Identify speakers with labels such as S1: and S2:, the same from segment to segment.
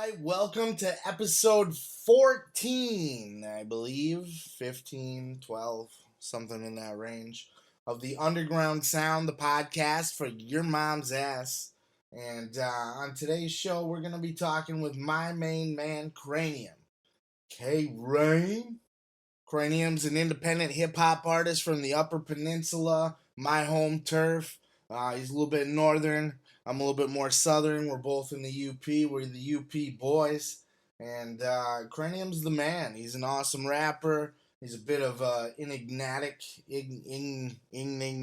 S1: right, welcome to episode 14, I believe. 15, 12, something in that range, of the Underground Sound, the podcast for your mom's ass. And on today's show, we're going to be talking with my main man, Krainium. K-Rain? Krainium's an independent hip hop artist from the Upper Peninsula, my home turf. He's a little bit northern. I'm a little bit more southern. We're both in the UP. We're the UP boys. And Krainium's the man. He's an awesome rapper. He's a bit of enigmatic, and he's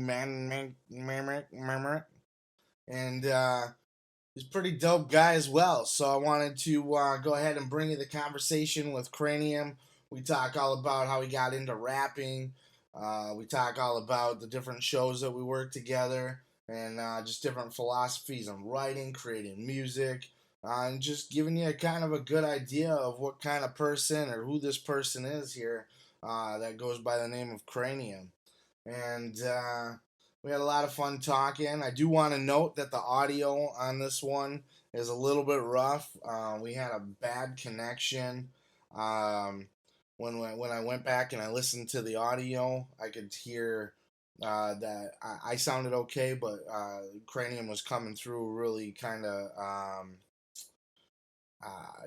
S1: a pretty dope guy as well. So I wanted to go ahead and bring you the conversation with Krainium. We talk all about how he got into rapping. We talk all about the different shows that we work together and just different philosophies on writing, creating music, and just giving you a kind of a good idea of what kind of person or who this person is here that goes by the name of Krainium. And we had a lot of fun talking. I do want to note that the audio on this one is a little bit rough. We had a bad connection. When I went back and I listened to the audio, I could hear that I sounded okay, but Krainium was coming through really kind of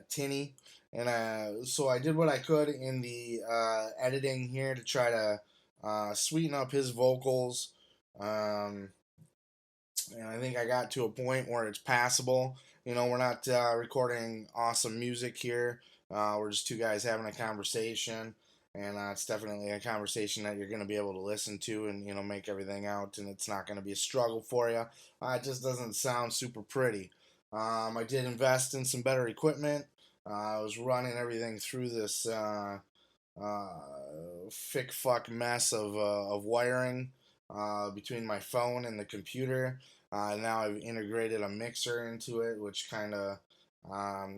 S1: tinny. And so I did what I could in the editing here to try to sweeten up his vocals. And I think I got to a point where it's passable. We're not recording awesome music here. We're just two guys having a conversation, and it's definitely a conversation that you're going to be able to listen to and make everything out, and it's not going to be a struggle for you. It just doesn't sound super pretty. I did invest in some better equipment. I was running everything through this fick fuck mess of wiring between my phone and the computer. Now I've integrated a mixer into it, which kind of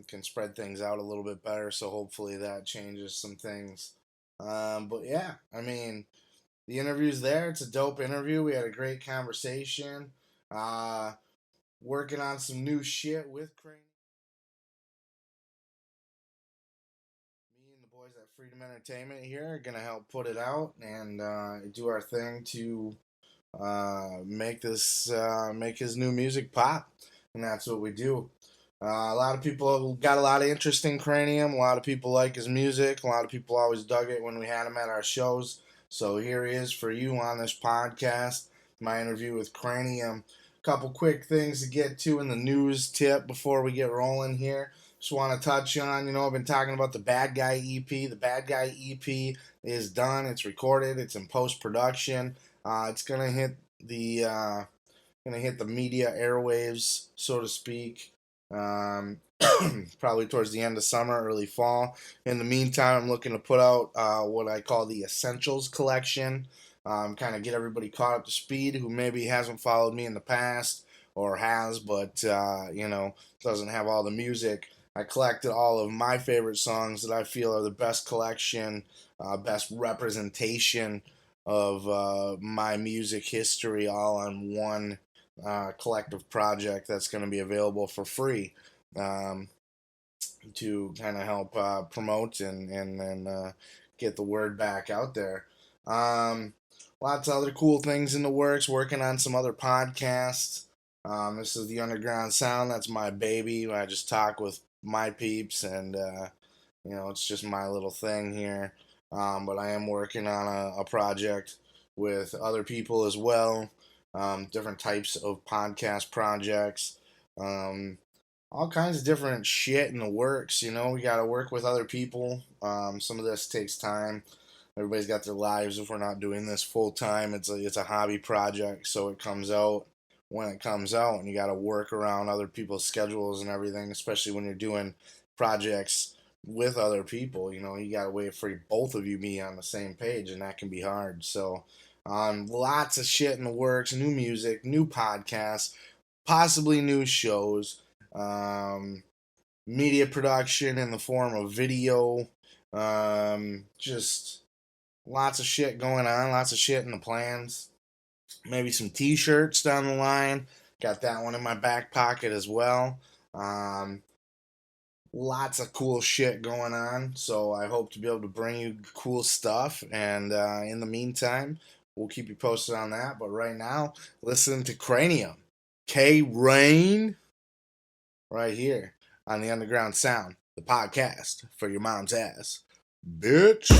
S1: can spread things out a little bit better. So hopefully that changes some things. But yeah, I mean, the interview's there. It's a dope interview. We had a great conversation. Working on some new shit with Crane. Me and the boys at Freedom Entertainment here are gonna help put it out and do our thing to make his new music pop, and that's what we do. A lot of people got a lot of interest in Krainium. A lot of people like his music. A lot of people always dug it when we had him at our shows. So here he is for you on this podcast, my interview with Krainium. Couple quick things to get to in the news tip before we get rolling here. Just want to touch on, I've been talking about the Bad Guy EP. The Bad Guy EP is done. It's recorded. It's in post production. It's gonna hit the media airwaves, so to speak. Probably towards the end of summer, early fall. In the meantime, I'm looking to put out what I call the Essentials collection. Kind of get everybody caught up to speed who maybe hasn't followed me in the past or has, but doesn't have all the music. I collected all of my favorite songs that I feel are the best collection, best representation of my music history, all on one collective project that's going to be available for free um, to kind of help promote and get the word back out there. Lots of other cool things in the works, working on some other podcasts. This is the Underground Sound. That's my baby. I just talk with my peeps, and it's just my little thing here. But I am working on a project with other people as well. Different types of podcast projects. All kinds of different shit in the works. We got to work with other people. Some of this takes time. Everybody's got their lives. If we're not doing this full time, it's a hobby project, so it comes out when it comes out, and you got to work around other people's schedules and everything, especially when you're doing projects with other people. You got to wait for both of you be on the same page, and that can be hard. So lots of shit in the works, new music, new podcasts, possibly new shows, media production in the form of video, just lots of shit going on, lots of shit in the plans. Maybe some t-shirts down the line. Got that one in my back pocket as well. lots of cool shit going on. So I hope to be able to bring you cool stuff. And in the meantime, we'll keep you posted on that. But right now, listen to Cranium, K Rain, right here on the Underground Sound, the podcast for your mom's ass, bitch.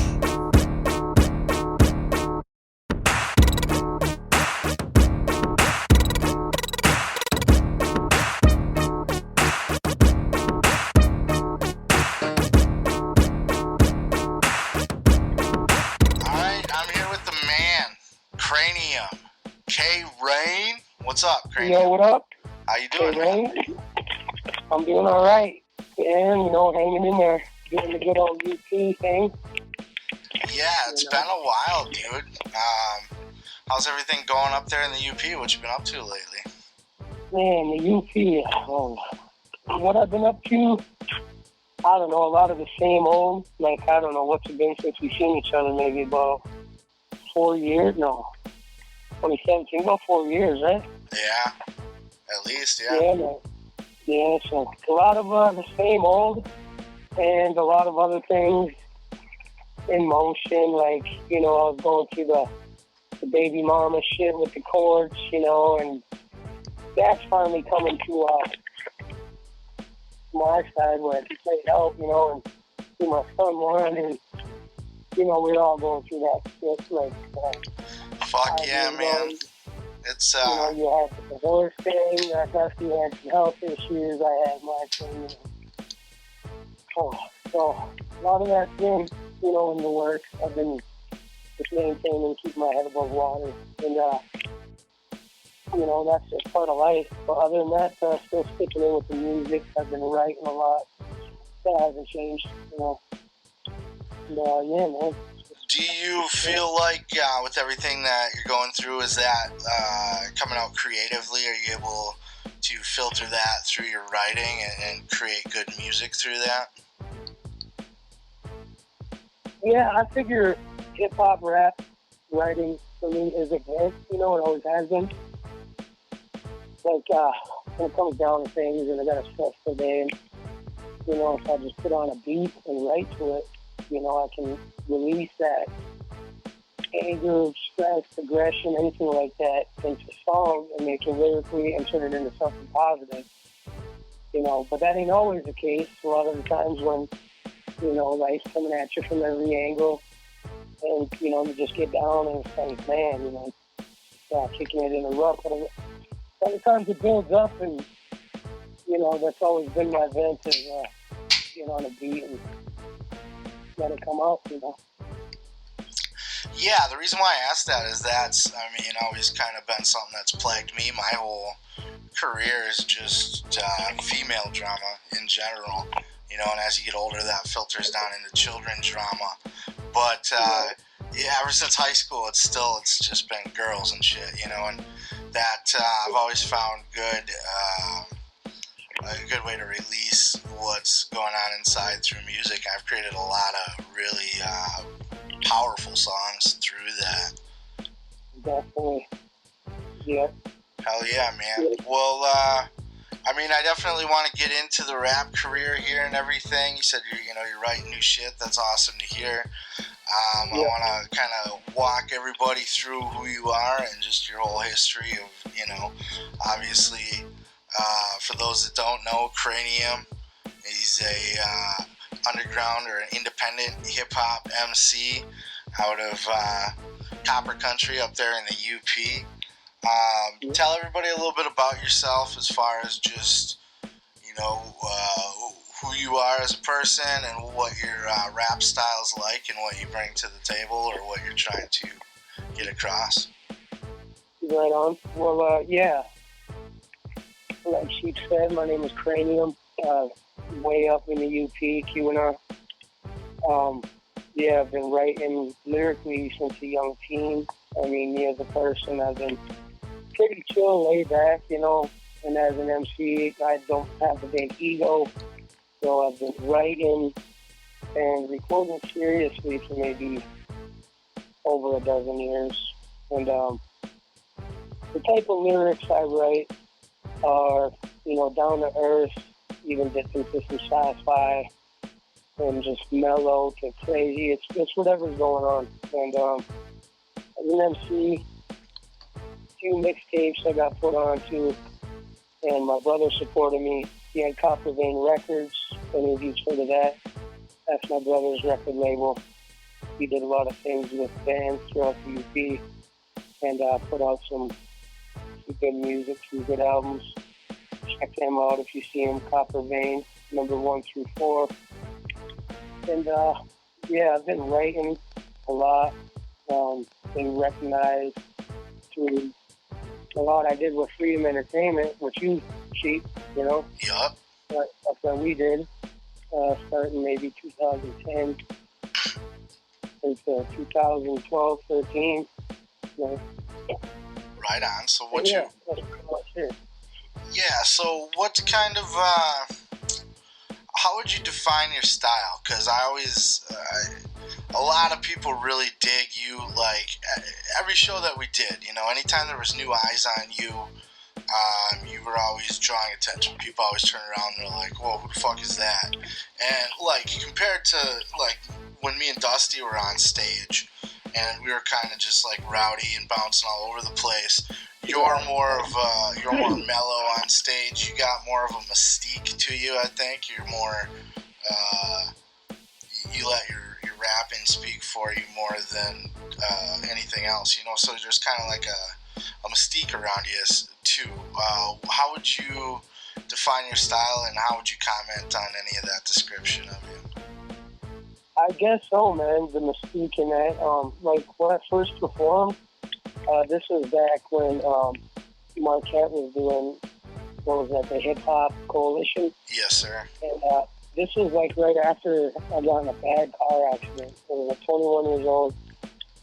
S1: Krainium, K Rain. What's up, Krainium?
S2: Yo, what up?
S1: How you doing,
S2: Rain? I'm doing all right. And, hanging in there, doing the good old UP thing.
S1: Yeah, it's been a while, dude. How's everything going up there in the UP? What you been up to lately?
S2: Man, the UP, what I've been up to, I don't know, a lot of the same old. Like, I don't know what's it been since we've seen each other, maybe about 4 years? No, 2017, about 4 years, right?
S1: Yeah, at least, yeah.
S2: Yeah, man. Yeah, so a lot of the same old and a lot of other things in motion. Like, I was going through the baby mama shit with the courts, and that's finally coming to my side where it's played out, and see my son one, and, we're all going through that shit. Like,
S1: fuck yeah, man. It's
S2: you had the divorce thing. I guess you had some health issues. I had my thing. So a lot of that's been, in the works. I've been just maintaining, keeping my head above water, and that's just part of life. But other than that, still sticking in with the music. I've been writing a lot. That hasn't changed, And, yeah, man.
S1: Do you feel like, with everything that you're going through, is that coming out creatively? Are you able to filter that through your writing and create good music through that?
S2: Yeah, I figure hip-hop, rap, writing, for me, is a gift. It always has been. Like, when it comes down to things and I got a stressful day, and, if I just put on a beat and write to it, I can release that anger, stress, aggression, anything like that into song and make it lyrically and turn it into something positive. But that ain't always the case. A lot of the times when, life's coming at you from every angle and, you just get down and it's like, man, kicking it in the rough. But by the time it builds up and, that's always been my vent is get on a beat and let it come out,
S1: Yeah, the reason why I asked that is that's, always kind of been something that's plagued me my whole career is just female drama in general, and as you get older that filters down into children's drama. But, ever since high school, it's just been girls and shit, and that I've always found a good way to release what's going on inside through music. I've created a lot of really powerful songs through that.
S2: Definitely. Yeah.
S1: Hell yeah, man. Yeah. Well, I definitely want to get into the rap career here and everything. You said you're writing new shit. That's awesome to hear. I want to kind of walk everybody through who you are and just your whole history of, obviously, for those that don't know, Krainium, he's a underground or an independent hip-hop MC out of Copper Country up there in the UP. Tell everybody a little bit about yourself as far as just, who you are as a person and what your rap style's like and what you bring to the table or what you're trying to get across.
S2: Right on. Well, yeah. Like she said, my name is Krainium, way up in the UP, QNR. I've been writing lyrically since a young teen. As a person, I've been pretty chill, laid back, and as an MC, I don't have a big ego, so I've been writing and recording seriously for maybe over a dozen years. And the type of lyrics I write are, down to earth, even dip into some sci-fi and just mellow to crazy. It's whatever's going on. And as an MC, few mixtapes I got put on to, and my brother supported me. He had Copper Vein Records, any of you've heard of that. That's my brother's record label. He did a lot of things with bands throughout the UP and put out some good music, some good albums. Check them out if you see them, Copper Vein, number 1 through 4. And yeah, I've been writing a lot, been recognized through a lot I did with Freedom Entertainment, which you cheap, you know?
S1: Yup.
S2: That's what we did, starting maybe 2010 into 2012, 13. You know?
S1: Right on. So what
S2: yeah,
S1: you...
S2: that's pretty much it.
S1: Yeah, so what kind of... how would you define your style? Because I always... a lot of people really dig you, like, every show that we did, you know, anytime there was new eyes on you, you were always drawing attention. People always turn around and they're like, whoa, who the fuck is that? And, like, compared to, like, when me and Dusty were on stage, and we were kind of just, like, rowdy and bouncing all over the place, you're more mellow on stage. You got more of a mystique to you, I think. You're more, you let your rapping speak for you more than anything else, you know, so there's kind of like a mystique around you too. How would you define your style, and how would you comment on any of that description of you?
S2: I guess so, man, the mystique in that. Like, when I first performed, this was back when Marquette was doing, what was that, the Hip Hop Coalition?
S1: Yes, sir.
S2: And this was like right after I got in a bad car accident. I was like 21 years old.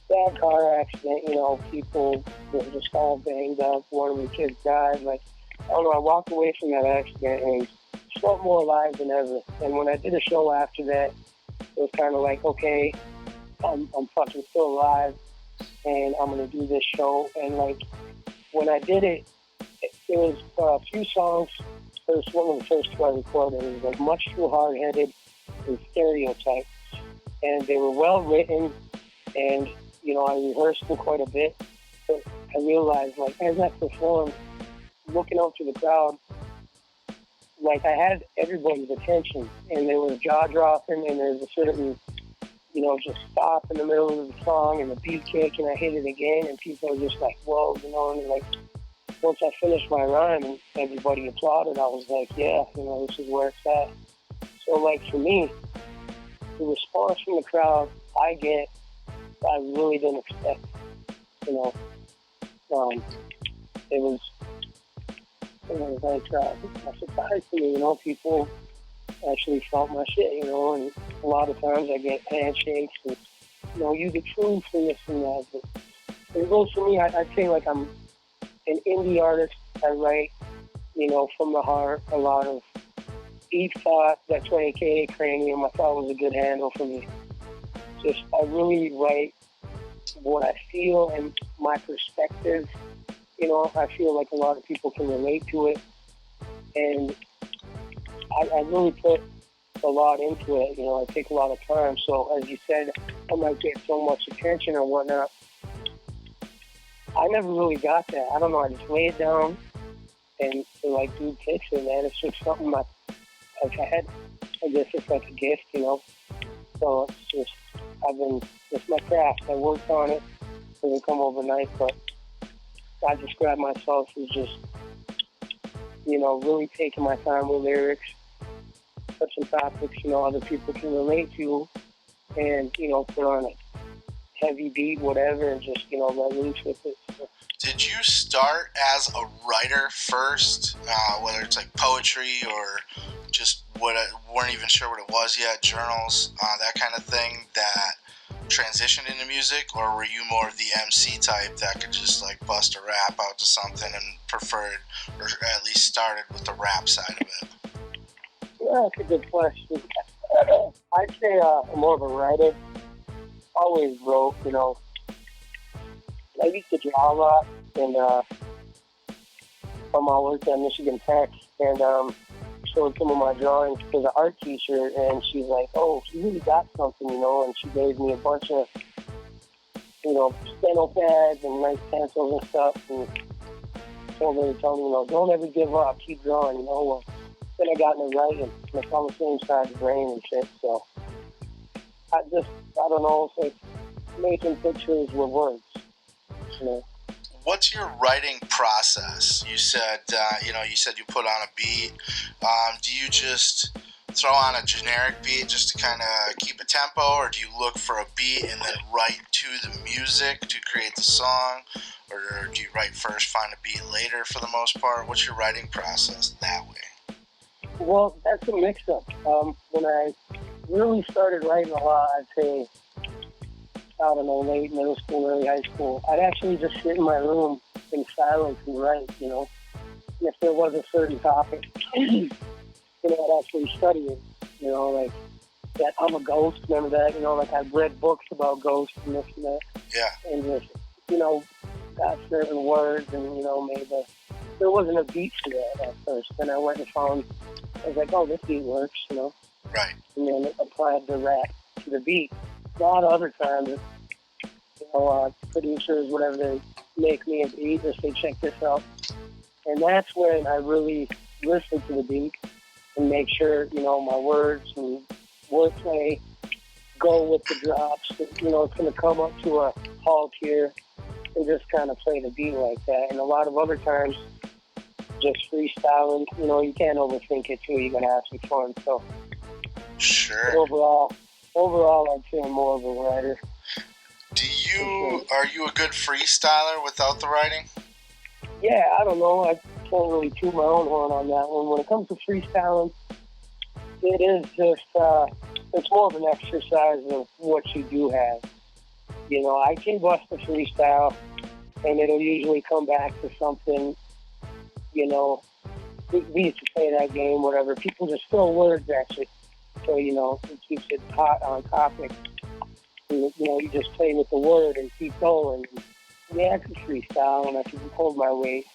S2: Bad car accident, you know, people were just all banged up. One of the kids died. Like, I don't know, I walked away from that accident and felt more alive than ever. And when I did a show after that, it was kind of like, okay, I'm fucking still alive, and I'm going to do this show. And, like, when I did it, it was a few songs. It was one of the first two I recorded. It was, like, Much Too Hard-Headed and Stereotype. And they were well written, and, you know, I rehearsed them quite a bit. But I realized, like, as I performed, looking out to the crowd, like, I had everybody's attention, and they were jaw-dropping, and there's a certain, you know, just stop in the middle of the song, and the beat kick, and I hit it again, and people are just like, whoa, you know, and like, once I finished my rhyme and everybody applauded, I was like, yeah, you know, this is where it's at. So, like, for me, the response from the crowd I get, I really didn't expect, you know. It was like a surprise to me, you know. People actually felt my shit, you know, and a lot of times I get handshakes and, you know, you get food for this and that. But it goes for me, I'd say, like, I'm an indie artist. I write, you know, from the heart. A lot of deep thought. That 20K Krainium I thought was a good handle for me. Just, I really write what I feel and my perspective. You know, I feel like a lot of people can relate to it. And I really put a lot into it. You know, I take a lot of time. So, as you said, I might get so much attention or whatnot. I never really got that. I don't know. I just lay it down and like, do picks it, man. It's just something I've had. I guess it's like a gift, you know. So it's just, it's my craft. I worked on it. It didn't come overnight, but I describe myself as just, you know, really taking my time with lyrics, touching topics, you know, other people can relate to, and, you know, put on a heavy beat, whatever, and just, you know, let loose with it. So.
S1: Did you start as a writer first, whether it's like poetry or just weren't even sure what it was yet, journals, that kind of thing, that transitioned into music, or were you more of the MC type that could just like bust a rap out to something and preferred, or at least started with the rap side of it?
S2: Yeah, that's a good question. I'd say I'm more of a writer. Always wrote, you know. I used to draw a lot, and from my work at Michigan Tech, and showed some of my drawings to the art teacher, and she's like, "Oh, you really got something, you know." And she gave me a bunch of, steno pads and nice pencils and stuff, and told me, don't ever give up, keep drawing, Well, then I got into writing, and it's on the same side of the brain and shit. So I don't know, it's like making pictures with words,
S1: What's your writing process? You said, you said you put on a beat. Do you just throw on a generic beat just to kind of keep a tempo, or do you look for a beat and then write to the music to create the song, or do you write first, find a beat later for the most part? What's your writing process that way?
S2: Well, that's a mix-up. When I really started writing a lot, I'd say, I don't know, late middle school, early high school, I'd actually just sit in my room in silence and write, And if there was a certain topic, I'd actually study it, like that I'm a ghost, remember that? Like I've read books about ghosts and this and that.
S1: Yeah.
S2: And just, got certain words and, there wasn't a beat to that at first. Then I went and found, I was like, oh, this beat works,
S1: Right.
S2: And then applied the rap to the beat. A lot of other times, producers, whatever, they make me a beat, they say, check this out. And that's when I really listen to the beat and make sure, my words and wordplay go with the drops. It's going to come up to a halt here and just kind of play the beat like that. And a lot of other times, just freestyling, you can't overthink it too. You're going to have some fun. So,
S1: sure.
S2: Overall, I'd say I'm more of a writer.
S1: Are you a good freestyler without the writing?
S2: Yeah, I don't know. I can't really toot my own horn on that one. When it comes to freestyling, it is just, it's more of an exercise of what you do have. I can bust a freestyle, and it'll usually come back to something, we used to play that game, whatever. People just throw words at you. So, it keeps it hot on topic. You just play with the word and keep going. Yeah, I can freestyle and I can hold my weight.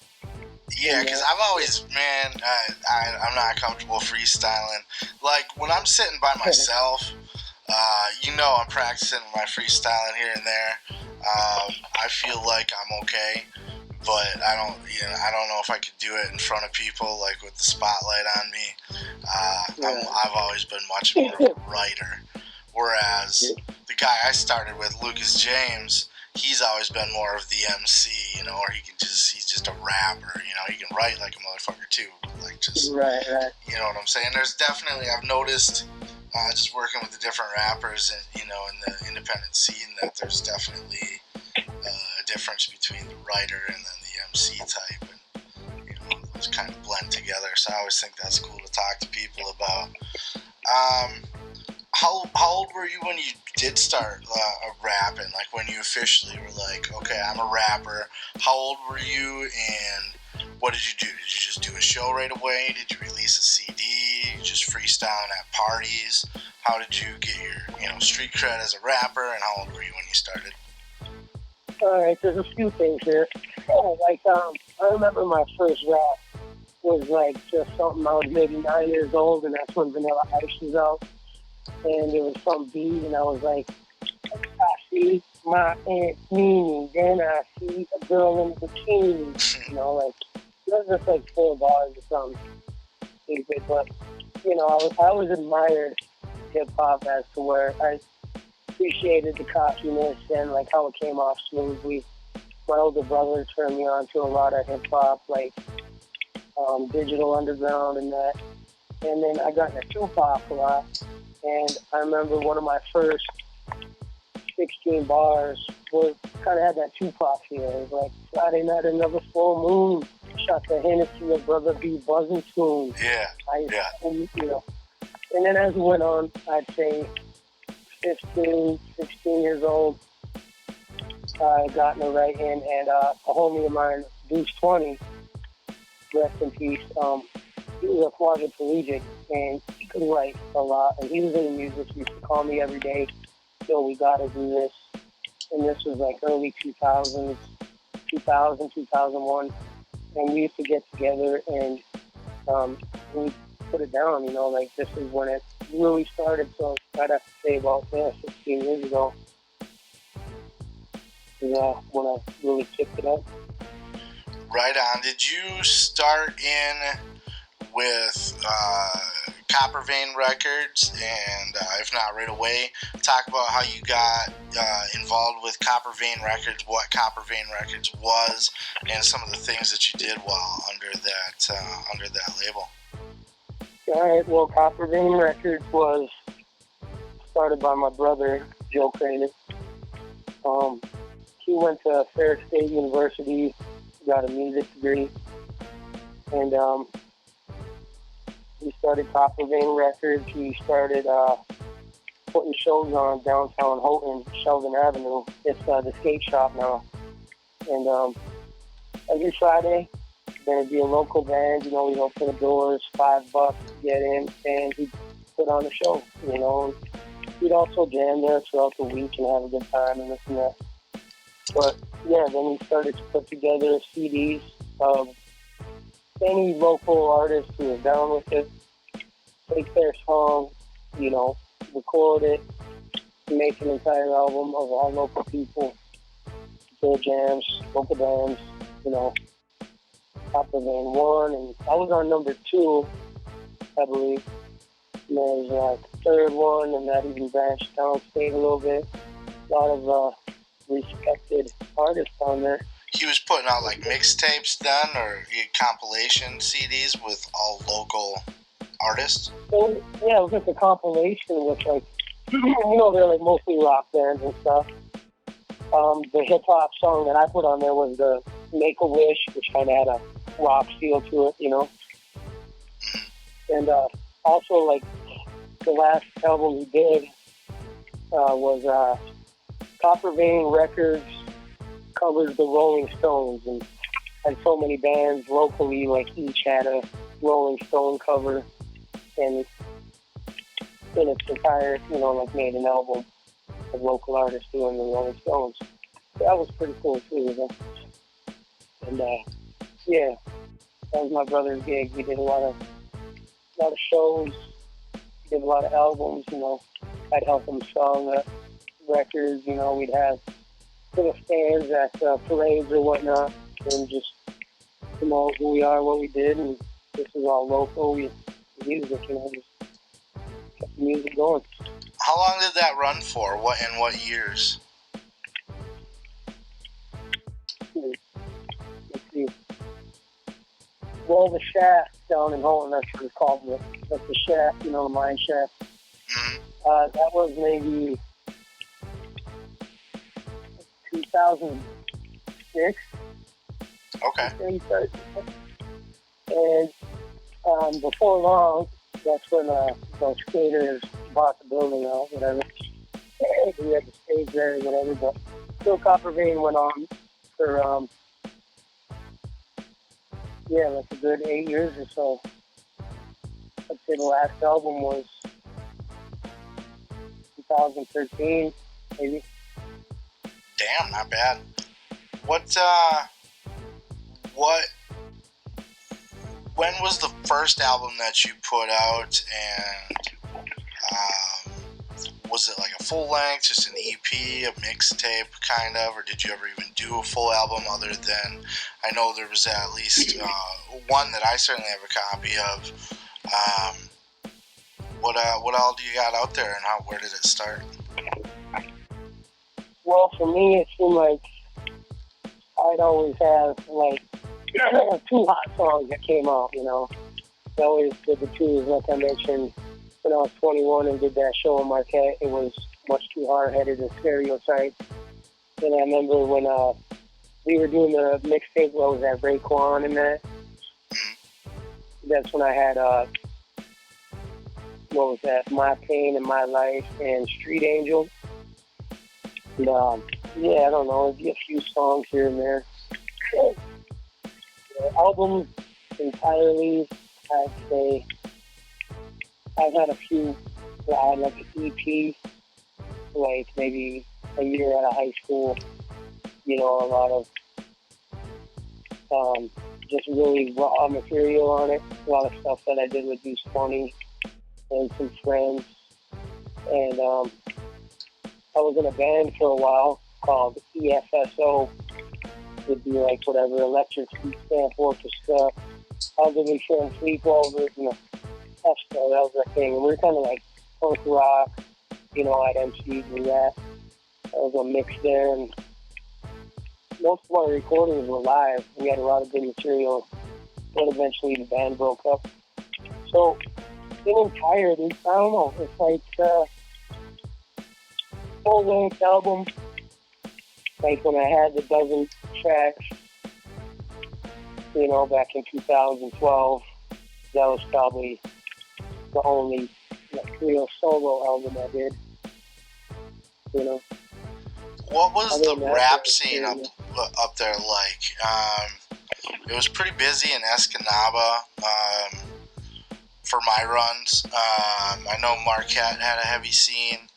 S1: Yeah, because I've always, I'm not comfortable freestyling. Like, when I'm sitting by myself, I'm practicing my freestyling here and there. I feel like I'm okay, but I don't know if I could do it in front of people, like with the spotlight on me. I've always been much more of a writer, whereas the guy I started with, Lucas James, he's always been more of the MC, or he's just a rapper, he can write like a motherfucker too, like just,
S2: right.
S1: You know what I'm saying? There's definitely, I've noticed, just working with the different rappers and, in the independent scene, that there's definitely a difference between the writer and then the MC type, and, those kind of blend together, so I always think that's cool to talk to people about. How old were you when you did start rapping? Like when you officially were like, okay, I'm a rapper. How old were you, and what did you do? Did you just do a show right away? Did you release a CD? Just freestyling at parties? How did you get your street cred as a rapper, and how old were you when you started?
S2: All right, there's a few things here. I remember my first rap was like just something, I was maybe 9 years old, and that's when Vanilla Ice was out. And there was some beat, and I was like, I see my Aunt Nene, then I see a girl in a bikini. It was just like 4 bars or something stupid. But, I always admired hip-hop as to where I appreciated the cockiness and like how it came off smoothly. My older brother turned me on to a lot of hip-hop, like Digital Underground and that. And then I got into Tupac a lot. And I remember one of my first 16 bars kind of had that Tupac feel. It was like, Friday night, another full moon. Shot the Hennessy, your brother be buzzing soon.
S1: Yeah.
S2: And then as it went on, I'd say 15, 16 years old, I got in the right hand, and a homie of mine, Deuce 20, rest in peace, he was a quadriplegic, and he could write a lot, and he was in the music. He used to call me every day, yo, we gotta do this. And this was like early 2000s, 2000, 2001. And we used to get together, and we put it down, you know, like this is when it really started. So I'd have to say about 16 years ago is when I really kicked it up.
S1: Right on. Did you start in with Copper Vein Records? And if not right away, talk about how you got involved with Copper Vein Records, what Copper Vein Records was, and some of the things that you did while under that label.
S2: All right. Well, Copper Vein Records was started by my brother Joe Krainium. He went to Fair State University, got a music degree, and he started Copper Vein Records. He started putting shows on downtown Houghton, Sheldon Avenue. It's the skate shop now. And every Friday, there'd be a local band. You know, we'd open the doors, $5 to get in, and he'd put on a show. You know, we'd also jam there throughout the week and have a good time and this and that. But yeah, then he started to put together CDs of any local artist who was down with it, take their song, you know, record it, make an entire album of all local people, their jams, local bands, you know. Copper Vein 1, and I was on number 2, I believe. And there was the third one, and that even branched downstate a little bit. A lot of respected artists on there.
S1: He was putting out like mixtapes then, or compilation CDs with all local artists?
S2: So, yeah, it was just a compilation with, like, you know, they're like mostly rock bands and stuff. The hip-hop song that I put on there was the Make-A-Wish, which kind of had a rock feel to it, you know. And also, like, the last album he did was Copper Vein Records covers the Rolling Stones, and so many bands locally, like, each had a Rolling Stone cover, and in its entire, you know, like, made an album of local artists doing the Rolling Stones. So that was pretty cool too, you know. And yeah, that was my brother's gig. We did a lot of shows. We did a lot of albums. You know, I'd help him song records. You know, we'd have little stands at parades or whatnot, and just promote who we are, what we did, and this is all local music. You know, just kept the music going.
S1: How long did that run for? What years?
S2: Let's see. Well, the shaft down in Holton, that's what it's called. That's the shaft, you know, the mine shaft.
S1: Mm-hmm.
S2: That was maybe 2006.
S1: Okay.
S2: And before long, that's when those skaters bought the building out, whatever. We had the stage there or whatever, but still Copper Vein went on for, like a good 8 years or so. I'd say the last album was 2013, maybe.
S1: Damn, not bad. When was the first album that you put out, and was it like a full length, just an EP, a mixtape kind of, or did you ever even do a full album other than, I know there was at least one that I certainly have a copy of. What all do you got out there, and where did it start?
S2: Well, for me, it seemed like I'd always have, like, 2 hot songs that came out, you know. I always did the twos, like I mentioned, when I was 21 and did that show in Marquette. It was much too hard-headed and stereotyped. And I remember when we were doing the mixtape, what was that, Raekwon and that? That's when I had, what was that, My Pain and My Life and Street Angel. And, yeah, I don't know, a few songs here and there. The album entirely, I'd say, I've had a few where I had like an EP, like maybe a year out of high school, you know, a lot of just really raw material on it. A lot of stuff that I did with Deuce 20 and some friends. And I was in a band for a while called EFSO. Would be like whatever, Electric Street Stamp Orchestra. I was giving friends sleepovers and that was the thing. And we were kind of like punk rock, you know, I'd MCs and that. There was a mix there, and most of our recordings were live. We had a lot of good material, but eventually the band broke up. So, getting tired, I don't know, it's like full-length album, like when I had the dozen tracks, you know, back in 2012, that was probably the only like, real solo album I did, you know.
S1: What was the rap scene up there like? It was pretty busy in Escanaba for my runs. I know Marquette had a heavy scene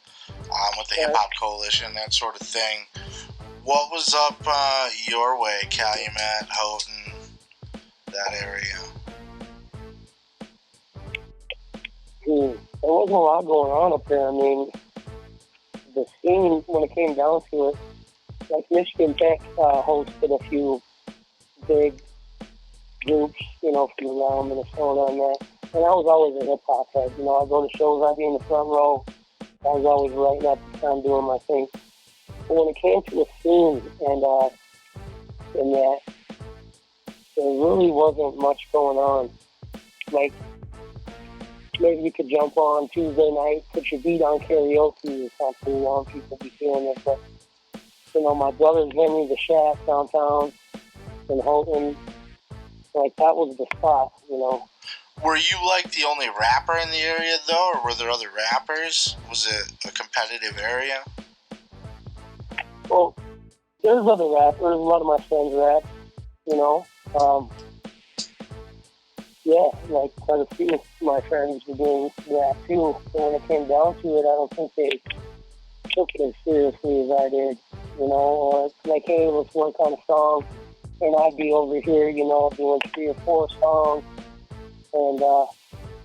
S1: with the Hip Hop Coalition, that sort of thing. What was up your way, Calumet, Houghton, that area?
S2: There wasn't a lot going on up there. I mean, the scene, when it came down to it, like Michigan Tech hosted a few big groups, you know, from around Minnesota and that. And I was always a hip-hop head. You know, I'd go to shows, I'd be in the front row. I was always writing up the time doing my thing. But when it came to the scene and in that, there really wasn't much going on. Like, maybe you could jump on Tuesday night, put your beat on karaoke or something, you know, people be feeling it. But, you know, my brother's venue, the Shack downtown in Houghton, like, that was the spot, you know.
S1: Were you, like, the only rapper in the area, though, or were there other rappers? Was it a competitive area?
S2: Well, there's other rappers. A lot of my friends rap, you know. Yeah, like quite a few of my friends were doing rap too. So when it came down to it, I don't think they took it as seriously as I did, you know. Or like, hey, let's work on a song, and I'd be over here, you know, doing 3 or 4 songs, and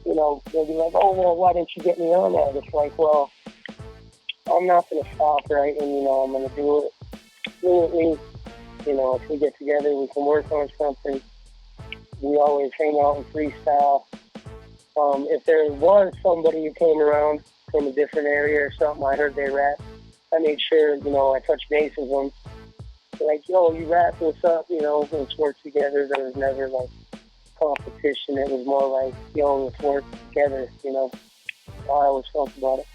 S2: you know, they'd be like, oh, well, why didn't you get me on that? It's like, well, I'm not going to stop writing, you know, I'm going to do it fluently. You know, if we get together, we can work on something. We always hang out and freestyle. If there was somebody who came around from a different area or something, I heard they rap, I made sure, you know, I touched base with them. Like, yo, you rap, what's up? You know, let's work together. There was never, like, competition. It was more like, yo, let's work together, you know. I always felt about it.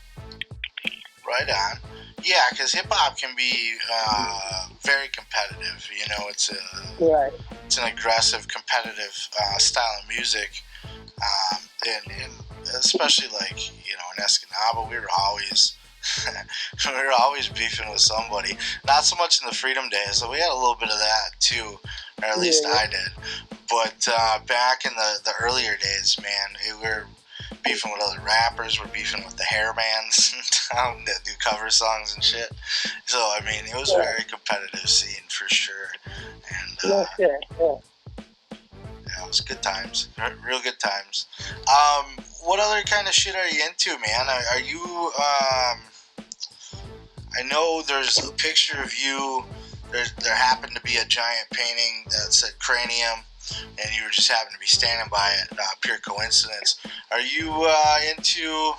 S1: Right on. Yeah, because hip-hop can be very competitive. You know, it's an aggressive, competitive style of music. And especially, like, you know, in Escanaba, we were always beefing with somebody. Not so much in the Freedom Days, so we had a little bit of that too, or at least I did. But back in the earlier days, man, we were beefing with other rappers, we're beefing with the hair bands that do cover songs and shit. So, I mean, it was a very competitive scene for sure. And yeah, it was good times, real good times. What other kind of shit are you into, man? Are you, I know there's a picture of you, there happened to be a giant painting that said Krainium, and you were just happened to be standing by it, pure coincidence. Are you into,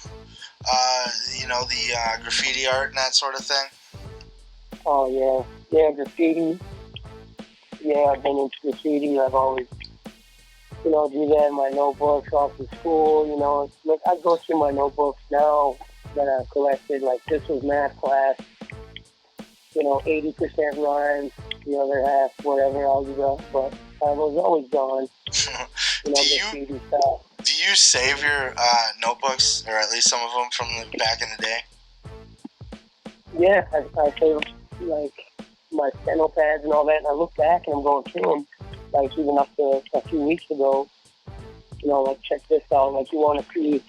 S1: you know, the graffiti art and that sort of thing?
S2: Oh, yeah, graffiti. Yeah, I've been into graffiti. I've always, you know, do that in my notebooks off to school, you know. Like, I go through my notebooks now that I've collected. Like, this was math class, you know, 80% rhymes, the other half, whatever, algebra, but I was always gone, you know, graffiti stuff.
S1: Do you save your notebooks, or at least some of them from back in the day?
S2: Yeah, I save, like, my steno pads and all that, and I look back and I'm going through them, like, even up to a few weeks ago, you know, like, check this out, like, you want to see,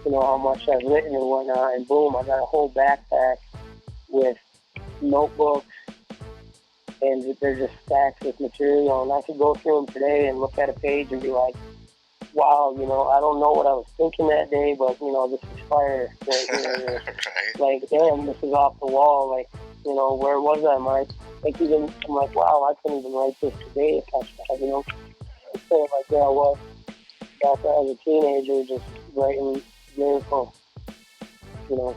S2: you know, how much I've written and whatnot, and boom, I got a whole backpack with notebooks and they're just stacks with material. And I could go through them today and look at a page and be like, wow, I don't know what I was thinking that day, but this is fire.
S1: Right.
S2: Like, damn, this is off the wall. Like, where was I, Mike? Like, I'm like, wow, I couldn't even write this today if I tried, So, like, yeah, I was back as a teenager, just writing lyrical, and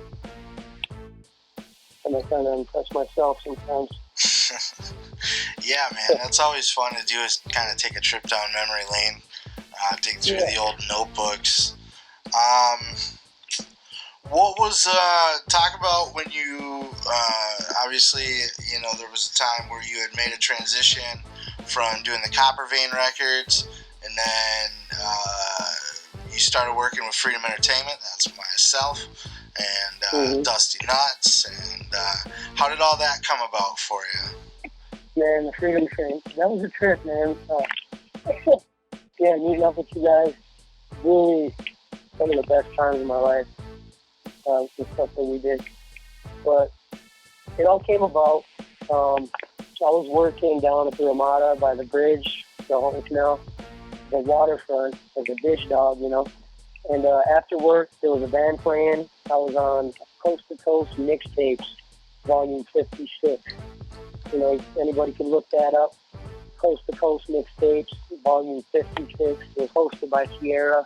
S2: I kind of impress myself sometimes.
S1: Yeah, man, that's always fun to do, is kind of take a trip down memory lane, dig through the old notebooks. What was, talk about when you, obviously, there was a time where you had made a transition from doing the Copper Vein records, and then you started working with Freedom Entertainment. That's myself, and Dusty Nuts, and how did all that come about for you?
S2: Man, the Freedom Train, that was a trip, man. Yeah, meeting up with you guys, really some of the best times of my life, the stuff that we did. But it all came about, I was working down at the Ramada by the bridge, the Upper Canal, the waterfront, as a dish dog, And after work, there was a band playing. I was on Coast to Coast Mixtapes, Volume 56. Anybody can look that up. Coast to Coast Mixtapes, Volume 56. It was hosted by Sierra.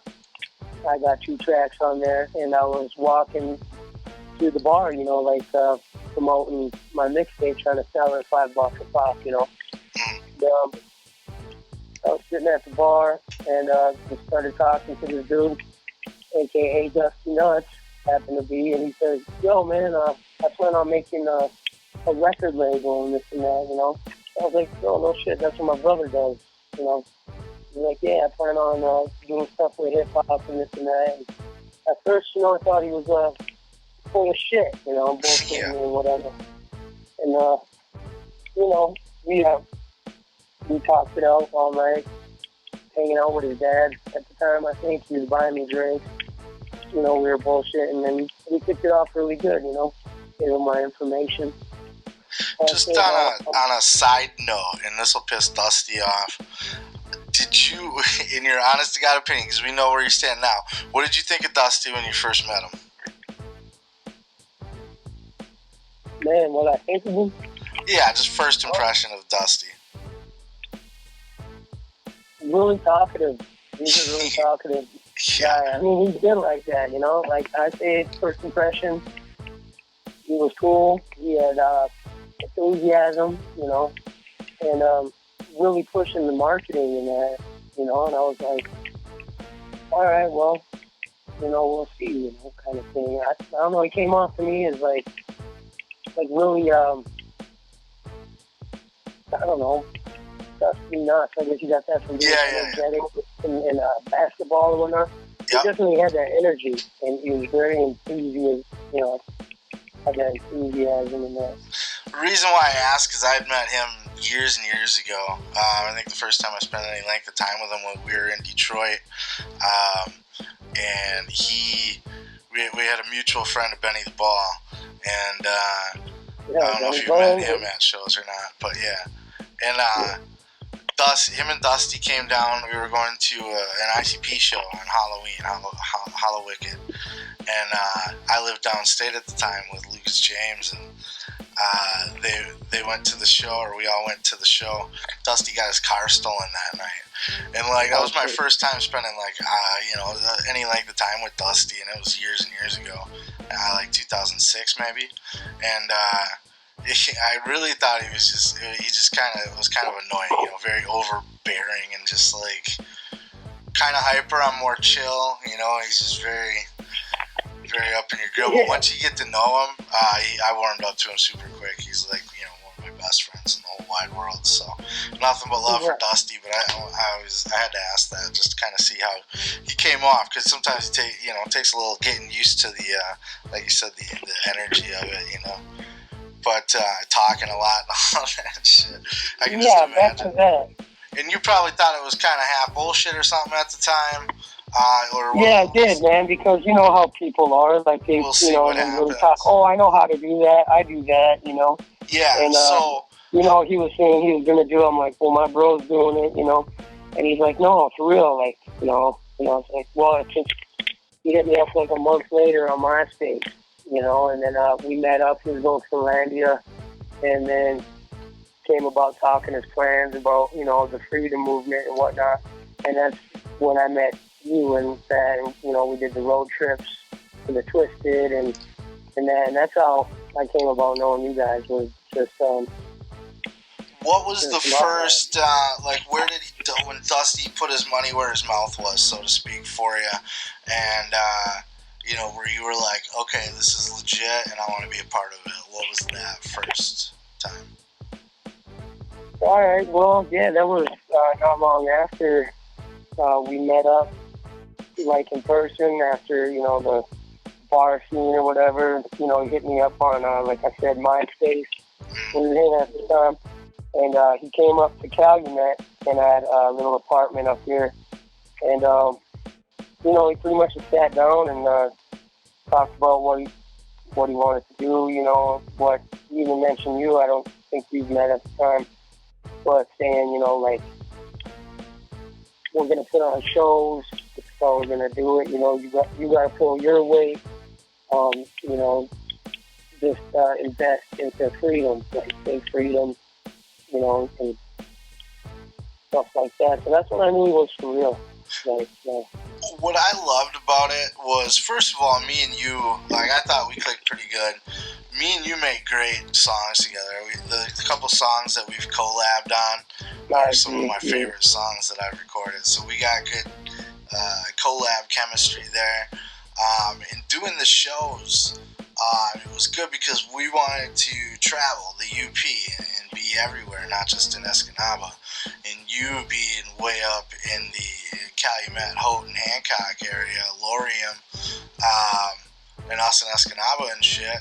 S2: I got 2 tracks on there, and I was walking through the bar, promoting my mixtape, trying to sell it $5 a pop, And, I was sitting at the bar and just started talking to this dude, a.k.a. Dusty Nuts, happened to be, and he says, yo, man, I plan on making a record label and this and that, I was like, no shit, that's what my brother does, He's like, yeah, I plan on doing stuff with hip-hop and this and that. And at first, I thought he was full of shit, bullshit and whatever. And, we talked it out all night, hanging out with his dad at the time. I think he was buying me drinks. We were bullshitting, and we kicked it off really good, gave him my information.
S1: Just on a side note, and this will piss Dusty off, did you, in your honest to God opinion, because we know where you stand now, what did you think of Dusty when you first met him?
S2: Man, what I think of him?
S1: Yeah, just first impression of Dusty.
S2: Really talkative. He's a really talkative guy. I mean, he's good like that, Like I say, first impression, he was cool. He had enthusiasm, and really pushing the marketing in that, and I was like, all right, well, we'll see, kind of thing. I don't know, he came off to me as like really, I don't know, Dusty Nuts. I guess you got that from being energetic in basketball or whatnot. He definitely had that energy, and he was very enthusiastic, had that enthusiasm and that.
S1: The reason why I asked is I had met him years and years ago. I think the first time I spent any length of time with him when we were in Detroit, and we had a mutual friend of Benny the Ball, and I don't know if you met him at shows or not, but yeah, and him and Dusty came down. We were going to an ICP show on Halloween, Hallowicked, and I lived downstate at the time with Lucas James, and they went to the show, or we all went to the show. Dusty got his car stolen that night, and that was my first time spending any length of time with Dusty, and it was years and years ago, 2006 maybe, and I really thought he was kind of annoying, very overbearing and just kind of hyper. I'm more chill, he's just very up in your grill. But once you get to know him, I warmed up to him super quick. He's one of my best friends in the whole wide world. So nothing but love for Dusty. But I had to ask that just to kind of see how he came off, because sometimes it takes a little getting used to the like you said, the energy of it, But talking a lot and all that shit, I can just imagine.
S2: That.
S1: And you probably thought it was kind of half bullshit or something at the time.
S2: I did, man, because you know how people are. Like they,
S1: we'll see what
S2: they
S1: happens.
S2: really talk. Oh, I know how to do that. I do that,
S1: Yeah.
S2: And,
S1: so
S2: You know, he was saying he was gonna do it. I'm like, well, my bro's doing it, you know, and he's like, no, for real, like, it's like, well, it's just, he hit me up like a month later on MySpace, you know, and then we met up. He was going to Finlandia, and then came about talking his plans about, you know, the freedom movement and whatnot. And that's when I met you and that, and, you know, we did the road trips to the Twisted and that's how I came about knowing you guys was just
S1: What was the
S2: just love that.
S1: first, like, where did when Dusty put his money where his mouth was, so to speak, for you? And, you know, where you were like, okay, this is legit and I want to be a part of it. What was that first time?
S2: All right, well, yeah, that was not long after we met up, like in person, after, you know, the bar scene or whatever. You know, he hit me up on, like I said, MySpace. We were in at the time. And he came up to Calumet, and I had a little apartment up here. And, you know, he pretty much just sat down and talked about what he wanted to do, you know, what he even mentioned you. I don't think we've met at the time. But saying, you know, like, we're going to put on shows. This is how we're going to do it. You know, you got to pull your weight. You know, just invest into freedom, like say freedom, you know, and stuff like that. So that's what I knew was for real. Like,
S1: What I loved about it was, first of all, me and you, like, I thought we clicked pretty good. Me and you make great songs together. The couple songs that we've collabed on are some of my favorite songs that I've recorded. So we got good collab chemistry there. And doing the shows, it was good because we wanted to travel the UP and be everywhere, not just in Escanaba. And you being way up in the Calumet, Houghton, Hancock area, Laurium, and us in Escanaba and shit.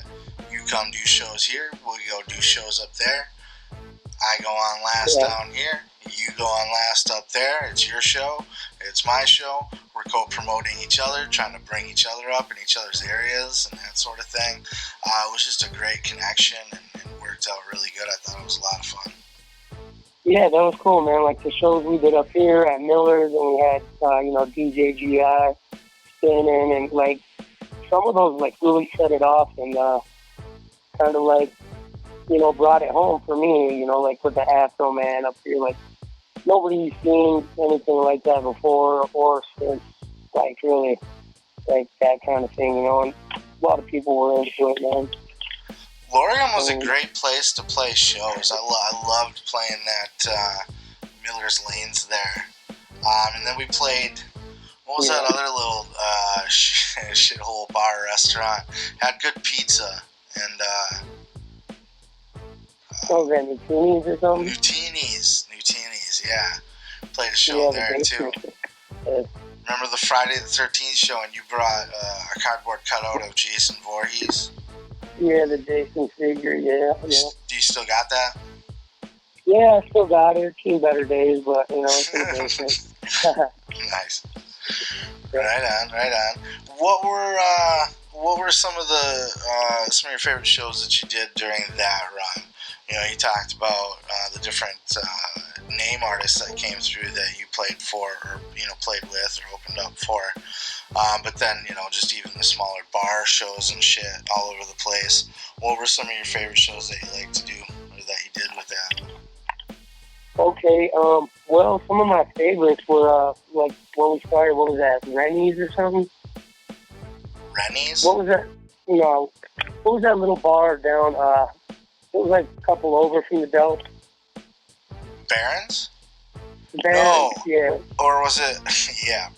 S1: You come do shows here, we go do shows up there. I go on last down here, you go on last up there. It's your show, it's my show. We're co-promoting each other, trying to bring each other up in each other's areas and that sort of thing. It was just a great connection and worked out really good. I thought it was a lot of fun.
S2: yeah, that was cool, man. Like the shows we did up here at Miller's, and we had, you know, DJ GI spinning, and like some of those like really set it off and kind of like, you know, brought it home for me, you know, like with the Afro Man up here. Like nobody's seen anything like that before or since, like really, like that kind of thing, you know. And a lot of people were into it, man.
S1: Laurium was a great place to play shows. I loved playing that Miller's Lanes there. And then we played, what was that other little shithole bar restaurant? Had good pizza and
S2: What was that, Nutinis or something?
S1: Nutinis, yeah. Played a show there too. Remember the Friday the 13th show and you brought a cardboard cutout of Jason Voorhees?
S2: Yeah, the Jason figure, yeah.
S1: Do you still got that?
S2: Yeah, I still got it. Seen better days, but, you know, it's in the basement.
S1: Nice. Right on. What were some of your favorite shows that you did during that run? You know, you talked about the different name artists that came through that you played for, or you know, played with, or opened up for. But then, you know, just even the smaller bar shows and shit all over the place. What were some of your favorite shows that you like to do, or that you did with that?
S2: Okay, well, some of my favorites were, like, when we started, what was that, Rennie's or something?
S1: Rennie's?
S2: What was that, what was that little bar down, it was like a couple over from the Delta?
S1: Barron's?
S2: Barron's, yeah.
S1: Or was it, yeah.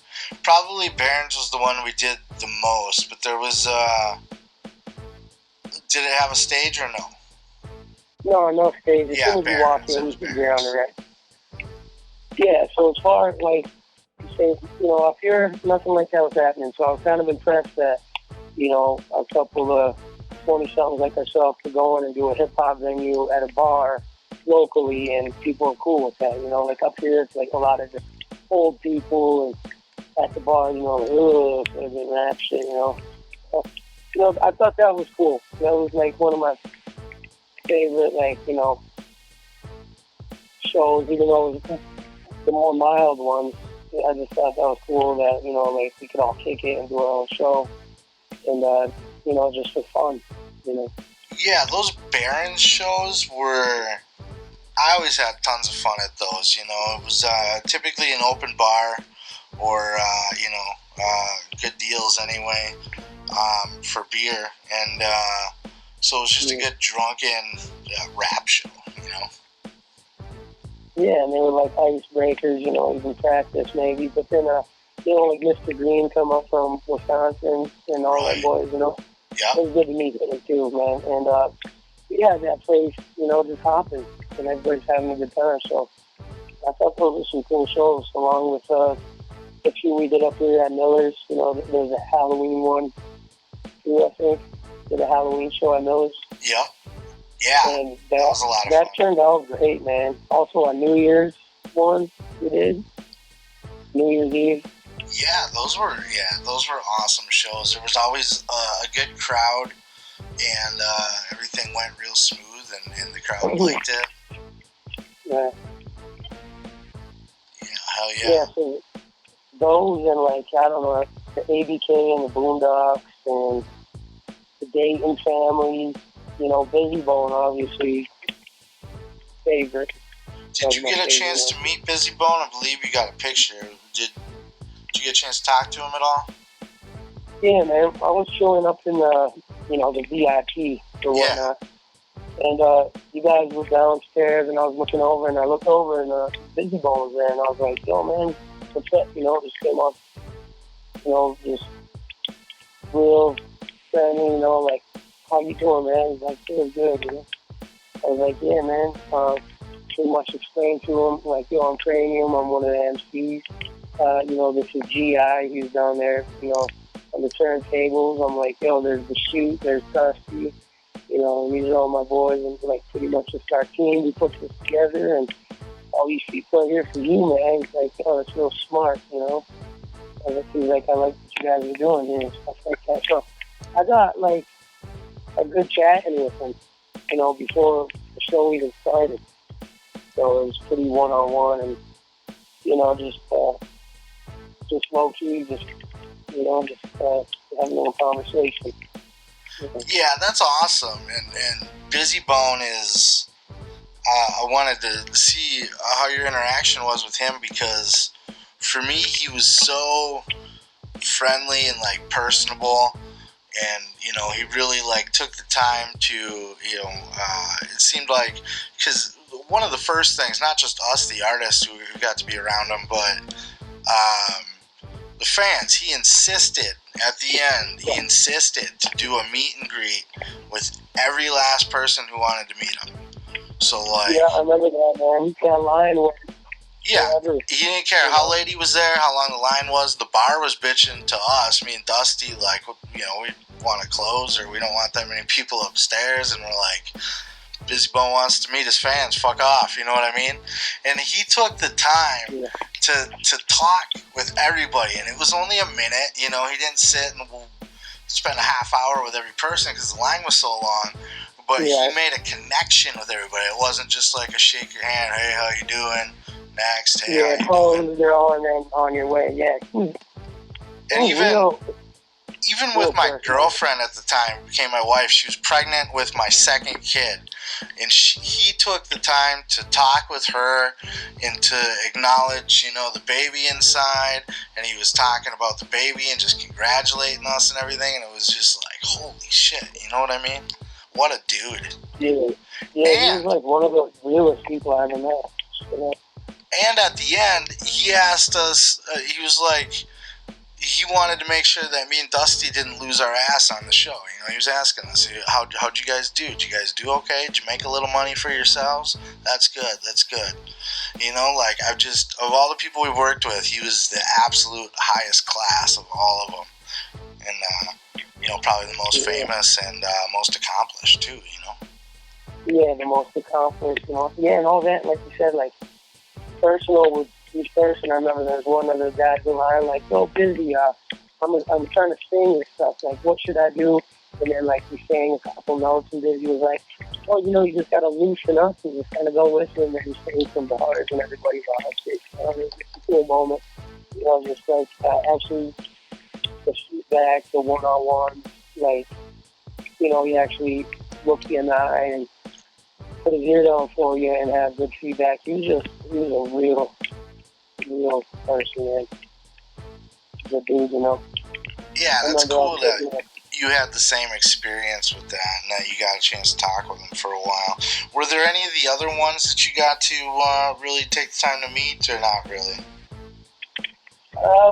S1: Probably Barron's was the one we did the most, but there was, did it have a stage or no?
S2: No stage. As soon as you walk
S1: Barron's,
S2: in, you can get on the right. Yeah, so as far as, like, say, you know, up here, nothing like that was happening. So I was kind of impressed that, you know, a couple of 20-somethings like ourselves could go in and do a hip-hop venue at a bar locally, and people are cool with that. You know, like up here, it's like a lot of just old people, and at the bar, you know, and rap shit, you know. So, you know, I thought that was cool. That was like one of my favorite, like, you know, shows, even though it was the more mild ones. I just thought that was cool that, you know, like we could all kick it and do our own show. And, you know, just for fun, you know.
S1: Yeah, those Barons shows were... I always had tons of fun at those, you know. It was typically an open bar or, you know, good deals anyway for beer. And so it was just a good drunken rap show, you know.
S2: Yeah, and they were like icebreakers, you know, even practice maybe. But then, you know, like Mr. Green come up from Wisconsin and all that boys, you know.
S1: Yeah.
S2: It was good to meet him too, man. And, yeah, that place, you know, just hopping. And everybody's having a good time. So I thought those were some cool shows, along with the few we did up here at Miller's. You know, there's a Halloween one too, I think. Did a Halloween show at Miller's.
S1: Yeah. Yeah,
S2: and
S1: that was a lot of
S2: fun. That turned out great, man. Also, a New Year's one we did. New Year's Eve.
S1: Yeah, those were awesome shows. There was always a good crowd, and everything went real smooth, and the crowd liked it.
S2: Yeah.
S1: Yeah, hell yeah.
S2: Yeah, so those and like, I don't know, the ABK and the Boondocks and the Dayton family, you know, Busy Bone, obviously, favorite.
S1: Did you get a chance to meet Busy Bone? I believe you got a picture. Did you get a chance to talk to him at all?
S2: Yeah, man. I was showing up in the, you know, the VIP or whatnot. And you guys were downstairs, and I was looking over, and I looked over, and Busy Bone was there, and I was like, yo, man, what's up? You know, just came up, you know, just real friendly, you know, like, how you doing, man? He's like, feeling good, you know. I was like, yeah, man. Pretty much explained to him, like, yo, I'm Krainium, I'm one of the MCs. You know, this is GI, he's down there, you know, on the turntables. I'm like, yo, there's the Shoot, there's Dusty, you know, and these are all my boys, and like pretty much just our team. We put this together, and all these people are here for you, man. He's like, oh, it's real smart, you know. And he's like, I like what you guys are doing here and stuff like that. So I got like a good chatting with him, you know, before the show even started. So it was pretty one-on-one, and you know, just low-key, just, you know, just having a little conversation.
S1: Yeah, that's awesome. And Busy Bone is, I wanted to see how your interaction was with him, because for me, he was so friendly and like personable, and you know, he really like took the time to, you know, it seemed like, because one of the first things, not just us, the artists who got to be around him, but the fans, he insisted at the end, he insisted to do a meet and greet with every last person who wanted to meet him. So like,
S2: yeah, I remember that, man. He got line with.
S1: Yeah, he didn't care how late he was there, how long the line was. The bar was bitching to us, me and Dusty, like, you know, we want to close, or we don't want that many people upstairs, and we're like, Busy Bone wants to meet his fans, fuck off, you know what I mean? And he took the time to talk with everybody, and it was only a minute, you know, he didn't sit and spend a half hour with every person because the line was so long, but he made a connection with everybody. It wasn't just like a shake your hand, hey, how you doing? Next, hey, how you doing?
S2: They're all on your way, yeah.
S1: And even with my girlfriend at the time, became my wife, she was pregnant with my second kid, and he took the time to talk with her and to acknowledge, you know, the baby inside, and he was talking about the baby and just congratulating us and everything, and it was just like, holy shit, you know what I mean? What a dude.
S2: Yeah, he was like one of the realest people I ever met. Yeah.
S1: And at the end, he asked us, he was like, he wanted to make sure that me and Dusty didn't lose our ass on the show. You know, he was asking us, how'd you guys do? Did you guys do okay? Did you make a little money for yourselves? That's good, that's good. You know, like, of all the people we worked with, he was the absolute highest class of all of them. And, you know, probably the most famous and most accomplished, too, you know? Yeah,
S2: the most accomplished, you know? Yeah, and all that, like you said, like, personal with each person. I remember there was one of the guys in line, like, yo, Busy, I'm trying to sing and stuff. Like, what should I do? And then, like, he sang a couple notes, and Busy was like, well, you just gotta loosen up and just kind of go with it, and then sing some bars, and everybody loves it. It's a cool moment. Just like actually the feedback, the one-on-one, like he actually look you in the eye and put his ear down for you and have good feedback. He was a real person, man. Good dude,
S1: Yeah, that's cool that you had the same experience with that and that you got a chance to talk with him for a while. Were there any of the other ones that you got to really take the time to meet, or not really?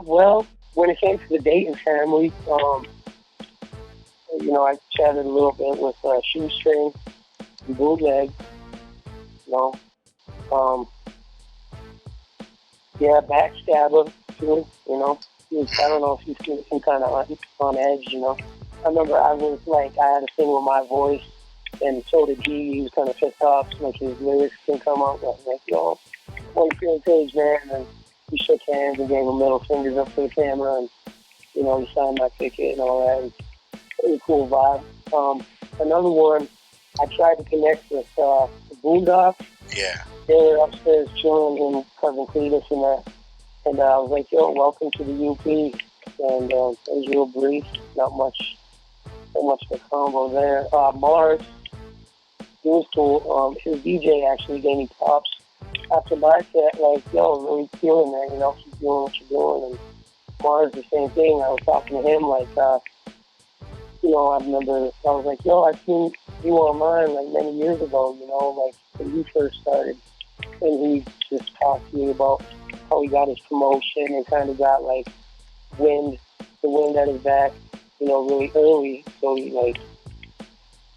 S2: Well, when it came to the Dayton family, I chatted a little bit with Shoestring and Bootleg, um, yeah, Backstabber, too, I don't know if he's some kind of on edge, I remember I was like, I had to sing with my voice, and so did he. He was kind of pissed off, like his lyrics didn't come out. I was like, what you feeling, Page, man? And we shook hands and gave him middle fingers up to the camera, and, he signed my ticket and all that. And pretty cool vibe. Another one, I tried to connect with the Boondocks.
S1: Yeah.
S2: They were upstairs chilling in Cousin Cletus and that. And I was like, welcome to the UP. And it was real brief, not much of a combo there. Mars, he was cool. His DJ actually gave me props after my set, like, really feeling that, keep doing what you're doing. And Mars, the same thing. I was talking to him, like, I remember, I was like, I've seen you online, like, many years ago, like, when you first started. And he just talked to me about how he got his promotion and kind of got, like, the wind at his back, really early. So he, like,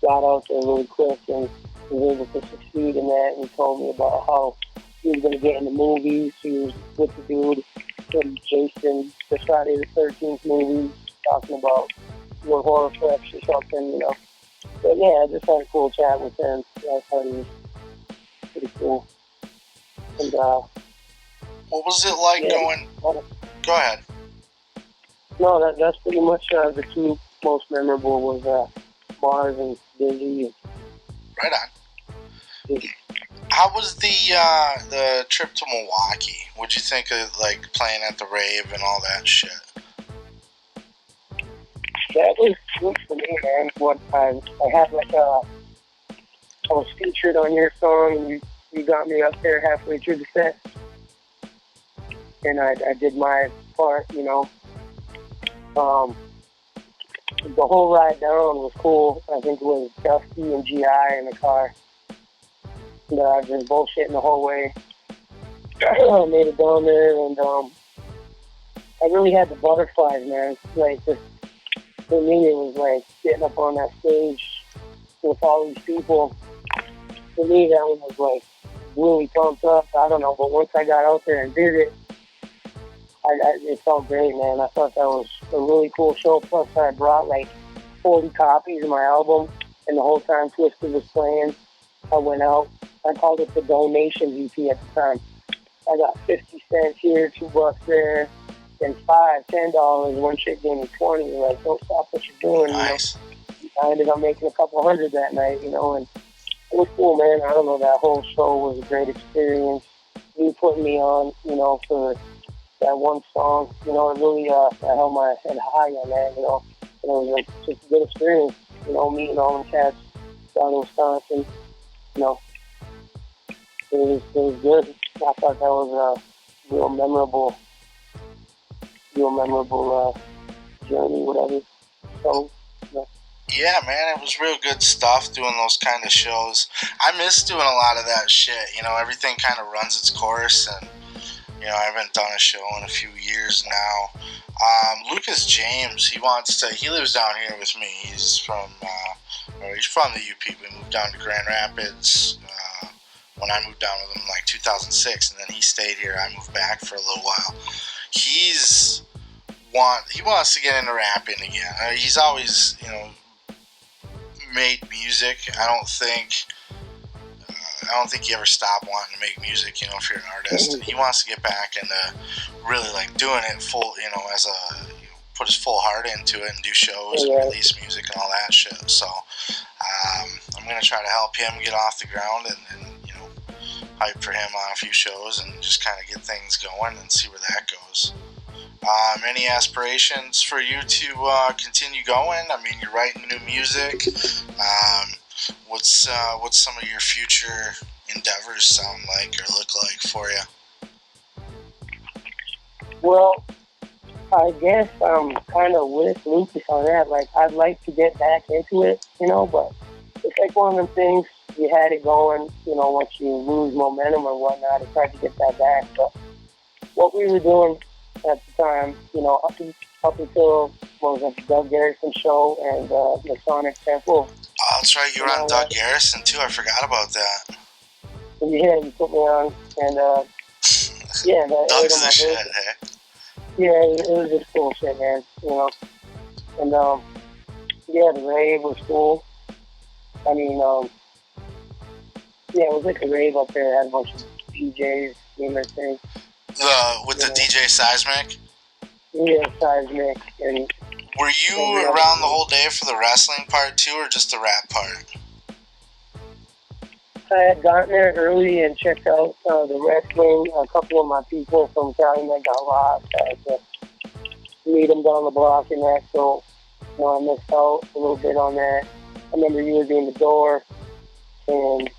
S2: got out there really quick and was able to succeed in that. And he told me about how he was going to get in the movies. He was with the dude from Jason, the Friday the 13th movie, talking about what horror flicks or something, But yeah, I just had a cool chat with him. I thought he was pretty cool. And,
S1: what was it like going? Go ahead.
S2: No, that's pretty much the two most memorable was Mars and Dizzy.
S1: Right on. How was the trip to Milwaukee? What'd you think of, like, playing at the rave and all that shit?
S2: That was good for me, man. What I had like I was featured on your song, and you got me up there halfway through the set, and I did my part, The whole ride down was cool. I think it was Dusty and GI in the car. And just bullshitting the whole way. I made it down there, and I really had the butterflies, man. Like, just, for me, it was like getting up on that stage with all these people. For me, that one was like really pumped up. I don't know, but once I got out there and did it, it felt great, man. I thought that was a really cool show. Plus, I brought like 40 copies of my album, and the whole time Twisted was playing, I went out. I called it the donation EP at the time. I got 50 cents here, $2 there, and $5, $10. One chick gave me 20. Like, don't stop what you're doing.
S1: Nice.
S2: I ended up making a couple hundred that night, and it was cool, man. I don't know, that whole show was a great experience. You put me on, for that one song, it really, I held my head high on that, it was like just a good experience, meeting all the cats down in Wisconsin, it was good. I thought that was a real memorable journey, whatever. So,
S1: yeah, man, it was real good stuff doing those kind of shows. I miss doing a lot of that shit. Everything kind of runs its course, and I haven't done a show in a few years now. Lucas James, he lives down here with me. He's from the UP. We moved down to Grand Rapids when I moved down with him in like 2006, and then he stayed here. I moved back for a little while. He wants to get into rapping again. He's always, made music. I don't think you ever stop wanting to make music, if you're an artist. And he wants to get back into really like doing it full, as put his full heart into it and do shows and release music and all that shit. So I'm going to try to help him get off the ground and hype for him on a few shows and just kind of get things going and see where that goes. Any aspirations for you to continue going? I mean, you're writing new music. What's some of your future endeavors sound like or look like for you?
S2: Well, I guess I'm kind of with Lucas on that. Like, I'd like to get back into it, but it's like one of them things, you had it going, once you lose momentum or whatnot, it's hard to get that back. But what we were doing at the time, up until, what was it, Doug Garrison show and the Sonic Temple.
S1: Oh, that's right, you were on Doug Garrison too, I forgot about that.
S2: Yeah, you put me on, and yeah, that
S1: Doug's the shit, hey?
S2: Yeah, it was just cool shit, man, And, yeah, the rave was cool. I mean, yeah, it was like a rave up there. It had a bunch of DJs doing their thing.
S1: With the DJ Seismic?
S2: Yeah, Seismic. And
S1: were you around the whole day for the wrestling part too, or just the rap part?
S2: I had gotten there early and checked out the wrestling. A couple of my people from Calumet got lost. I had to meet them down the block and that, so I missed out a little bit on that. I remember you were in the door, and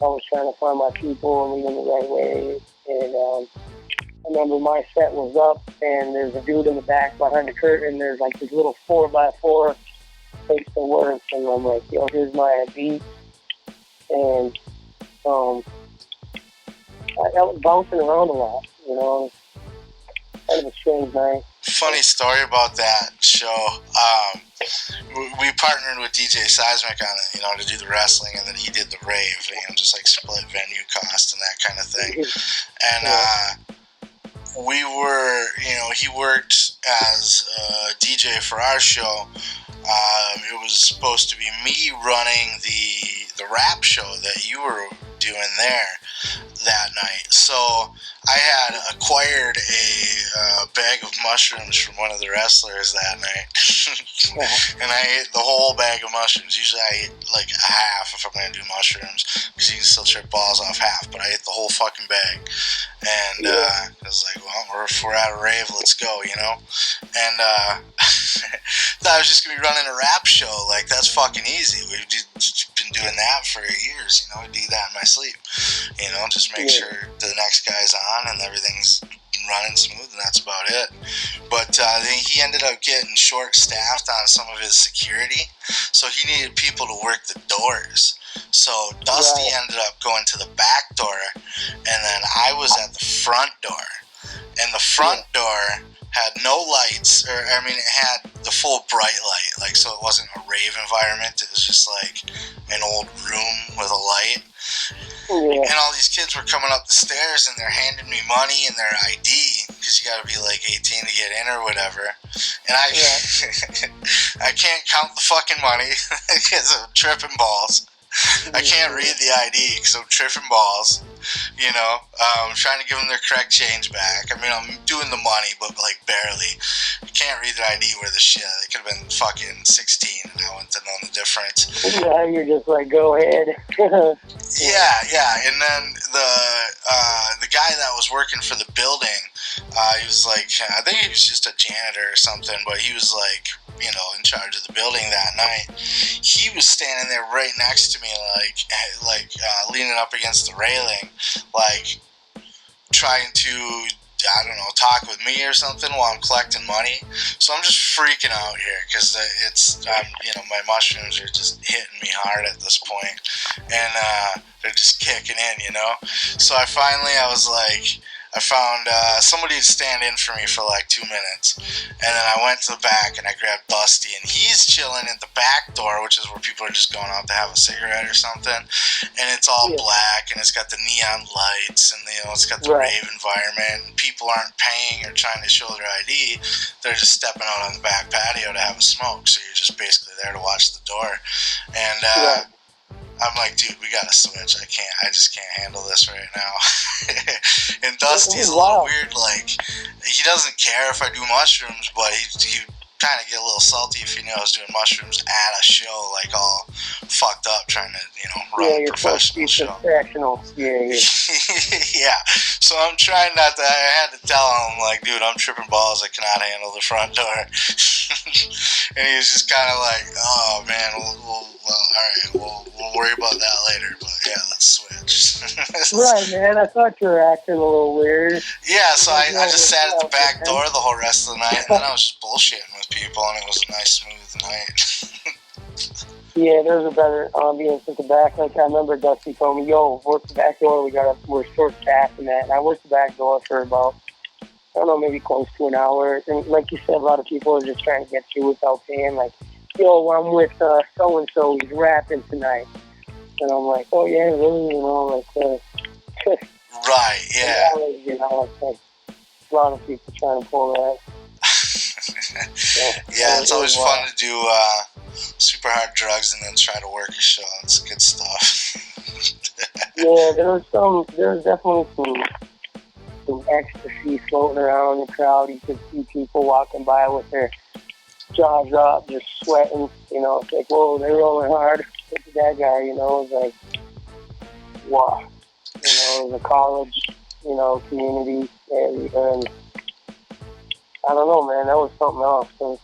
S2: I was trying to find my people and lead them the right way. And I remember my set was up, and there's a dude in the back behind the curtain. There's like this little 4x4 place to work, and I'm like, yo, here's my beat. And I was bouncing around a lot, kind of a strange night.
S1: Funny story about that show. We partnered with DJ Seismic on it, to do the wrestling, and then he did the rave, just like split venue cost and that kind of thing. And we were, he worked as a DJ for our show. It was supposed to be me running the rap show that you were doing there that night. So I had acquired a bag of mushrooms from one of the wrestlers that night. And I ate the whole bag of mushrooms. Usually I eat like a half if I'm going to do mushrooms, because you can still trip balls off half, but I ate the whole fucking bag. And I was like, well, if we're at a rave, let's go, And thought I was just going to be running a rap show. Like, that's fucking easy. We've been doing that for years, we do that in my sleep. Just make sure the next guy's on and everything's running smooth, and that's about it. But then he ended up getting short-staffed on some of his security, so he needed people to work the doors. So Dusty ended up going to the back door, and then I was at the front door. And the front door had no lights, it had the full bright light, so it wasn't a rave environment. It was just like an old room with a light. And all these kids were coming up the stairs, and they're handing me money and their ID, because you got to be like 18 to get in or whatever. And I can't count the fucking money because I'm tripping balls. I can't read the ID because I'm tripping balls. I'm trying to give them their correct change back. I'm doing the money, but like barely. I can't read their ID worth of shit. They could have been fucking 16 and I wouldn't have known the difference.
S2: Yeah, you're just like, go ahead.
S1: Yeah. And then the guy that was working for the building, he was like, I think he was just a janitor or something, but he was like, in charge of the building that night. He was standing there right next to me, like leaning up against the railing, like trying to, talk with me or something while I'm collecting money. So I'm just freaking out here because my mushrooms are just hitting me hard at this point, and they're just kicking in, So I was like, I found somebody to stand in for me for like 2 minutes, and then I went to the back and I grabbed Dusty, and he's chilling at the back door, which is where people are just going out to have a cigarette or something, and it's all black and it's got the neon lights and it's got the rave environment, and people aren't paying or trying to show their ID. They're just stepping out on the back patio to have a smoke, so you're just basically there to watch the door. And I'm like, dude, we gotta switch. I just can't handle this right now. And Dusty's a little weird, like, he doesn't care if I do mushrooms, but he kind of get a little salty if he knew I was doing mushrooms at a show, like all fucked up, trying to, run a professional show.
S2: Professional. Yeah.
S1: Yeah. So I'm trying not to. I had to tell him, like, dude, I'm tripping balls. I cannot handle the front door. And he was just kind of like, oh man, all right, we'll worry about that later. But yeah, let's switch.
S2: Right, man. I thought you were acting a little weird.
S1: Yeah, so I just sat at the back door the whole rest of the night, and then I was just bullshitting with people, and it was a nice, smooth night.
S2: Yeah, there's a better ambience at the back. Like, I remember Dusty told me, yo, work the back door. We're short staffed and that. And I worked the back door for about, I don't know, maybe close to an hour. And like you said, a lot of people are just trying to get through without paying. Like, yo, I'm with so-and-so. He's rapping tonight. And I'm like, oh, yeah, really?
S1: Right, yeah.
S2: Like, a lot of people trying to pull that.
S1: Yeah, it's always fun to do super hard drugs and then try to work a show. It's good stuff.
S2: Yeah, there's definitely some ecstasy floating around in the crowd. You could see people walking by with their jaw dropped, just sweating. It's like, whoa, they're rolling hard. Look at that guy, it's like, wow. The college, community area, and I don't know, man, that was something else. So,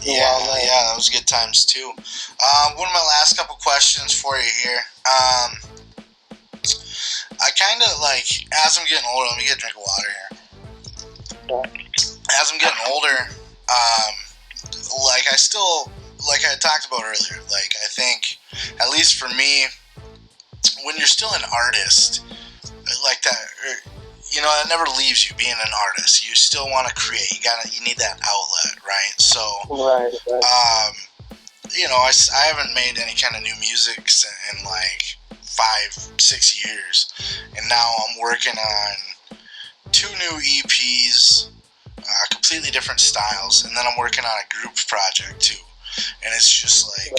S1: yeah, that was good times too. One of my last couple questions for you here. I kind of like, as I'm getting older, let me get a drink of water here. Yeah. As I'm getting older, like I talked about earlier, like I think, at least for me, when you're still an artist, like that, it never leaves you being an artist. You still want to create. You need that outlet, right? So,
S2: right.
S1: I haven't made any kind of new music in like 5-6 years, and now I'm working on 2 new EPs, completely different styles, and then I'm working on a group project too, and it's just like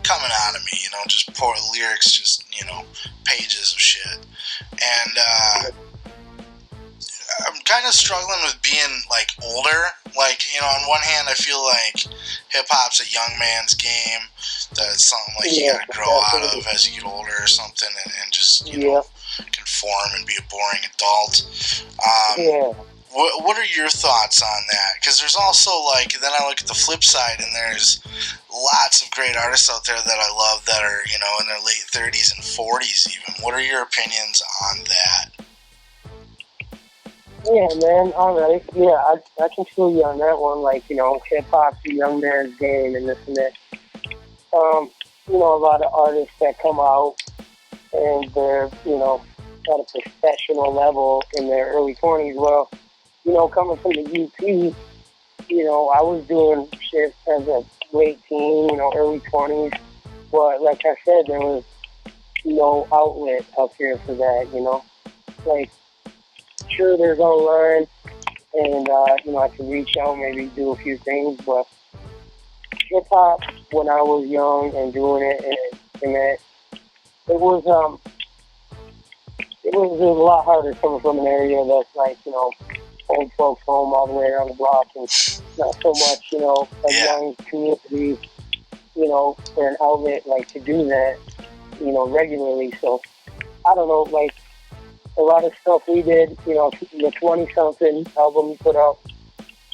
S1: coming out of me, just pour lyrics, just pages of shit, and I'm kind of struggling with being like older. Like, on one hand, I feel like hip hop's a young man's game. That's something like you gotta grow out of as you get older or something, and just conform and be a boring adult. What are your thoughts on that? Because there's also then I look at the flip side, and there's lots of great artists out there that I love that are in their late 30s and 40s even. What are your opinions on that?
S2: Yeah, man, alright. Yeah, I can feel you on that one. Like, hip-hop's a young man's game and this and that. A lot of artists that come out and they're, at a professional level in their early 20s. Well, coming from the UP, I was doing shit as a late teen, early 20s. But like I said, there was no outlet up here for that, Like, sure, there's online, and I can reach out, maybe do a few things, but hip hop, when I was young and doing it, and that, it was a lot harder coming from an area that's like, old folks home all the way around the block, and not so much, a young community, for an outlet like to do that, regularly. So I don't know, like, a lot of stuff we did, the 20-something album we put out,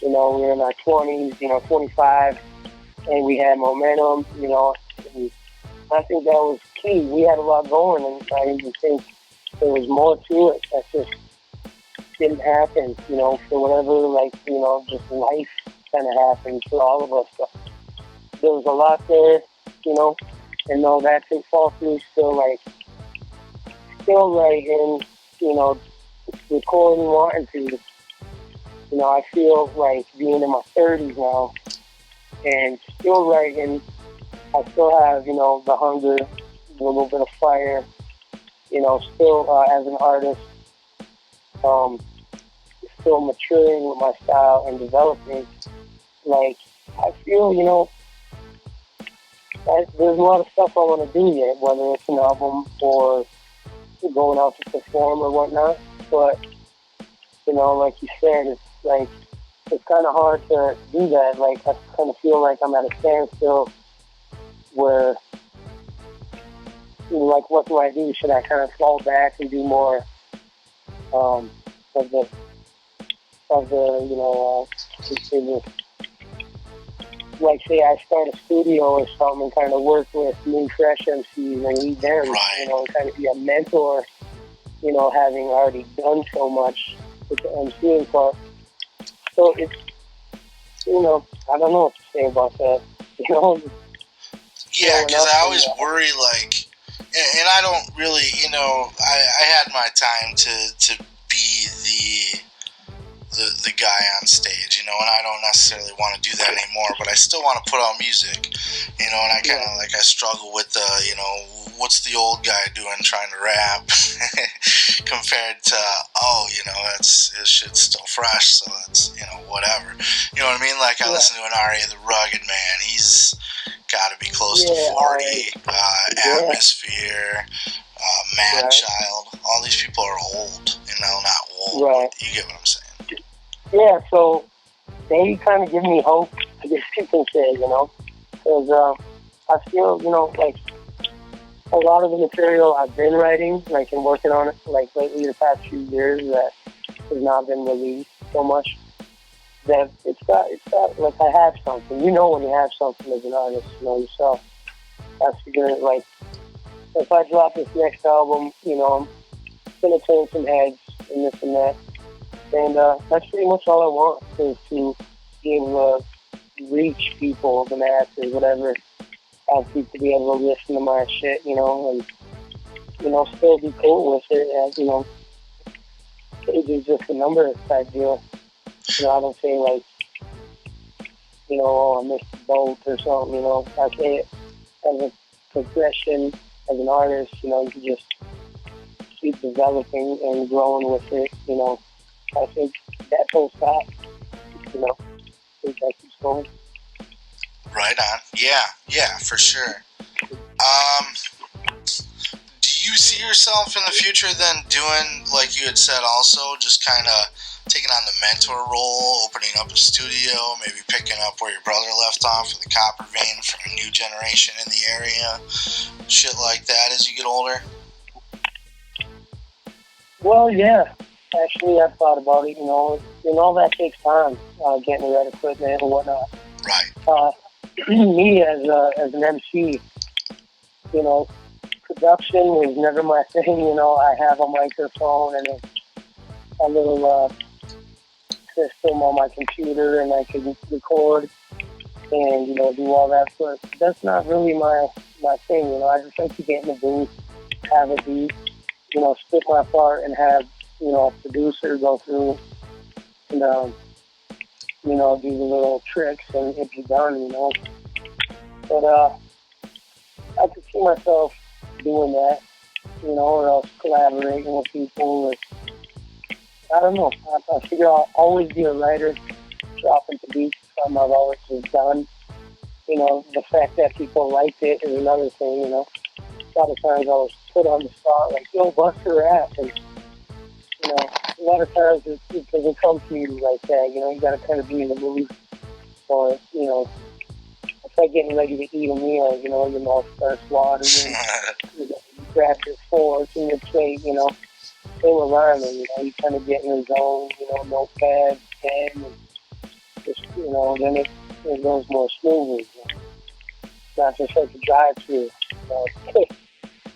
S2: we were in our 20s, 25, and we had momentum, and I think that was key. We had a lot going, and I even think there was more to it that just didn't happen, for whatever, just life kind of happened for all of us. But there was a lot there, and no, that didn't fall through, still writing, recording, wanting to. I feel like being in my 30s now and still writing, I still have, the hunger, a little bit of fire, still as an artist, still maturing with my style and developing. Like, I feel, there's a lot of stuff I want to do yet, whether it's an album or going out to perform or whatnot. But, like you said, it's kind of hard to do that. Like, I kind of feel like I'm at a standstill where like, what do I do? Should I kind of fall back and do more of the like, say I start a studio or something and kind of work with new fresh MCs and lead them,
S1: Right.
S2: and kind of be a mentor, having already done so much with the MCing part. So it's, I don't know what to say about that.
S1: Yeah, because I always worry, like, and I don't really, I had my time to be the guy on stage, and I don't necessarily want to do that anymore, but I still want to put out music, and I kind of, like, I struggle with the, what's the old guy doing trying to rap compared to, his shit's still fresh, so that's, whatever. You know what I mean? Like, I listen to an R.A. the Rugged Man. He's got to be close to 40. Atmosphere, Mad Child. All these people are old, not old.
S2: Right.
S1: You get what I'm saying?
S2: Yeah, so they kind of give me hope, I guess you can say, because I feel, like, a lot of the material I've been writing, like, and working on it, like, lately the past few years, that has not been released so much, that it's got, like, I have something. When you have something as an artist, yourself. I figure, like, if I drop this next album, I'm going to turn some heads and this and that. And that's pretty much all I want, is to be able to reach people, the masses, whatever, have people be able to listen to my shit, and, still be cool with it, as, age is just a number type deal. I don't say, like, I missed the boat or something, I say it as a progression, as an artist, you can just keep developing and growing with it, I think that whole stop, I think that keeps going.
S1: Right on. Yeah, for sure. Do you see yourself in the future then doing, like you had said also, just kind of taking on the mentor role, opening up a studio, maybe picking up where your brother left off with the Copper Vein for a new generation in the area, shit like that as you get older?
S2: Well, yeah. Actually, I've thought about it, and all that takes time, getting the right equipment and whatnot.
S1: Right.
S2: Me as an MC, production was never my thing. I have a microphone and a little system on my computer, and I can record and do all that. But that's not really my thing. I just like to get in the booth, have a beat, spit my part, and have a producer go through and do the little tricks and it be done. But I could see myself doing that, or else collaborating with people. I don't know. I figure I'll always be a writer, dropping to beats, something I've always just done. The fact that people liked it is another thing. A lot of times I was put on the spot, like, yo, bust a rap, and a lot of times it doesn't come to you like that. You got to kind of be in the mood, or it's like getting ready to eat a meal. Your mouth starts watering. You grab your fork and your plate. Same environment. You kind of get in the zone. Notepad, pen, and just then it goes more smoothly. Not just like a drive-through.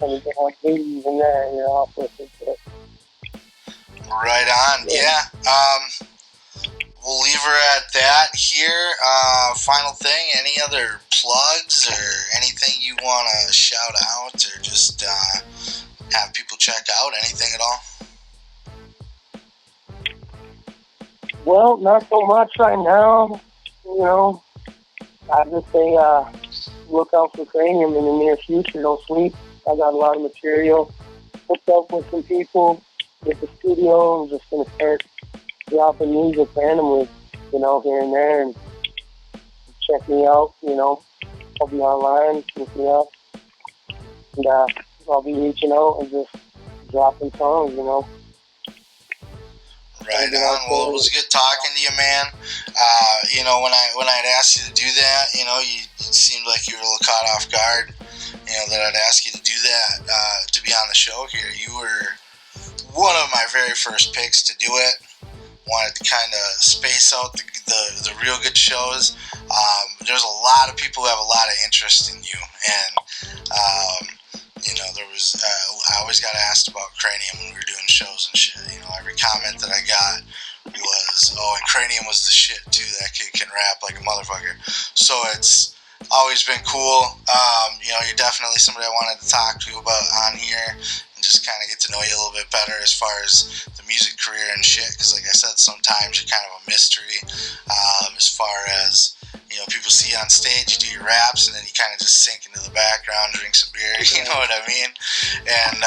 S2: And you get like these and that, and you're off with it. But,
S1: right on. Yeah. We'll leave her at that here. Final thing, any other plugs or anything you want to shout out or just have people check out? Anything at all?
S2: Well, not so much right now. I just say look out for Krainium in the near future. Don't sleep. I got a lot of material. Hooked up with some people with the studio. I'm just going to start dropping music randomly, here and there, and check me out, I'll be online, look me up, and I'll be reaching out and just dropping songs,
S1: Right on. Well, it was good talking to you, man. When I'd asked you to do that, it seemed like you were a little caught off guard, that I'd ask you to do that, to be on the show here. You were one of my very first picks to do it. Wanted to kind of space out the real good shows. There's a lot of people who have a lot of interest in you, and there was I always got asked about Krainium when we were doing shows and shit. Every comment that I got was, and Krainium was the shit too. That kid can rap like a motherfucker. So it's always been cool. You're definitely somebody I wanted to talk to about on here and just kind of get to know you a little bit better as far as the music career and shit. Because like I said, sometimes you're kind of a mystery as far as, people see you on stage, you do your raps, and then you kind of just sink into the background, drink some beer, you know what I mean? And,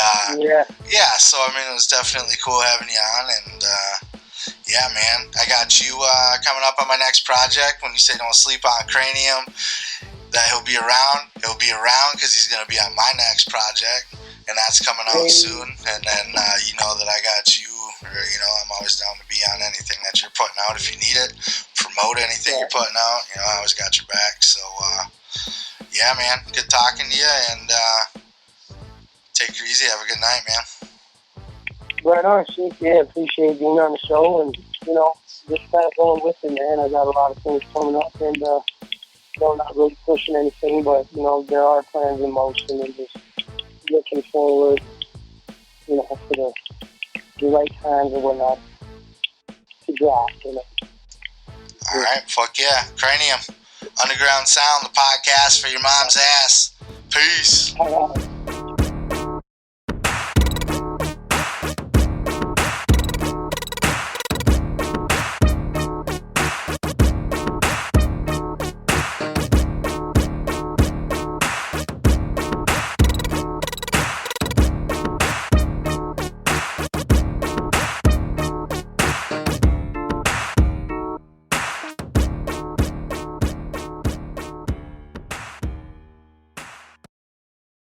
S1: so, it was definitely cool having you on, and, yeah, man, I got you coming up on my next project. When you say don't sleep on Krainium, that he'll be around because he's going to be on my next project, and that's coming out soon. And then, that I got you, I'm always down to be on anything that you're putting out if you need it, promote anything you're putting out. I always got your back. So, yeah, man, good talking to you, and take it easy. Have a good night, man.
S2: Right on, Chief. Yeah, appreciate being on the show, and just kind of going with it, man. I got a lot of things coming up, and not really pushing anything, but there are plans in motion, and just looking forward, for the right times and whatnot to drop.
S1: All right, fuck yeah, Krainium, Underground Sound, the podcast for your mom's ass. Peace.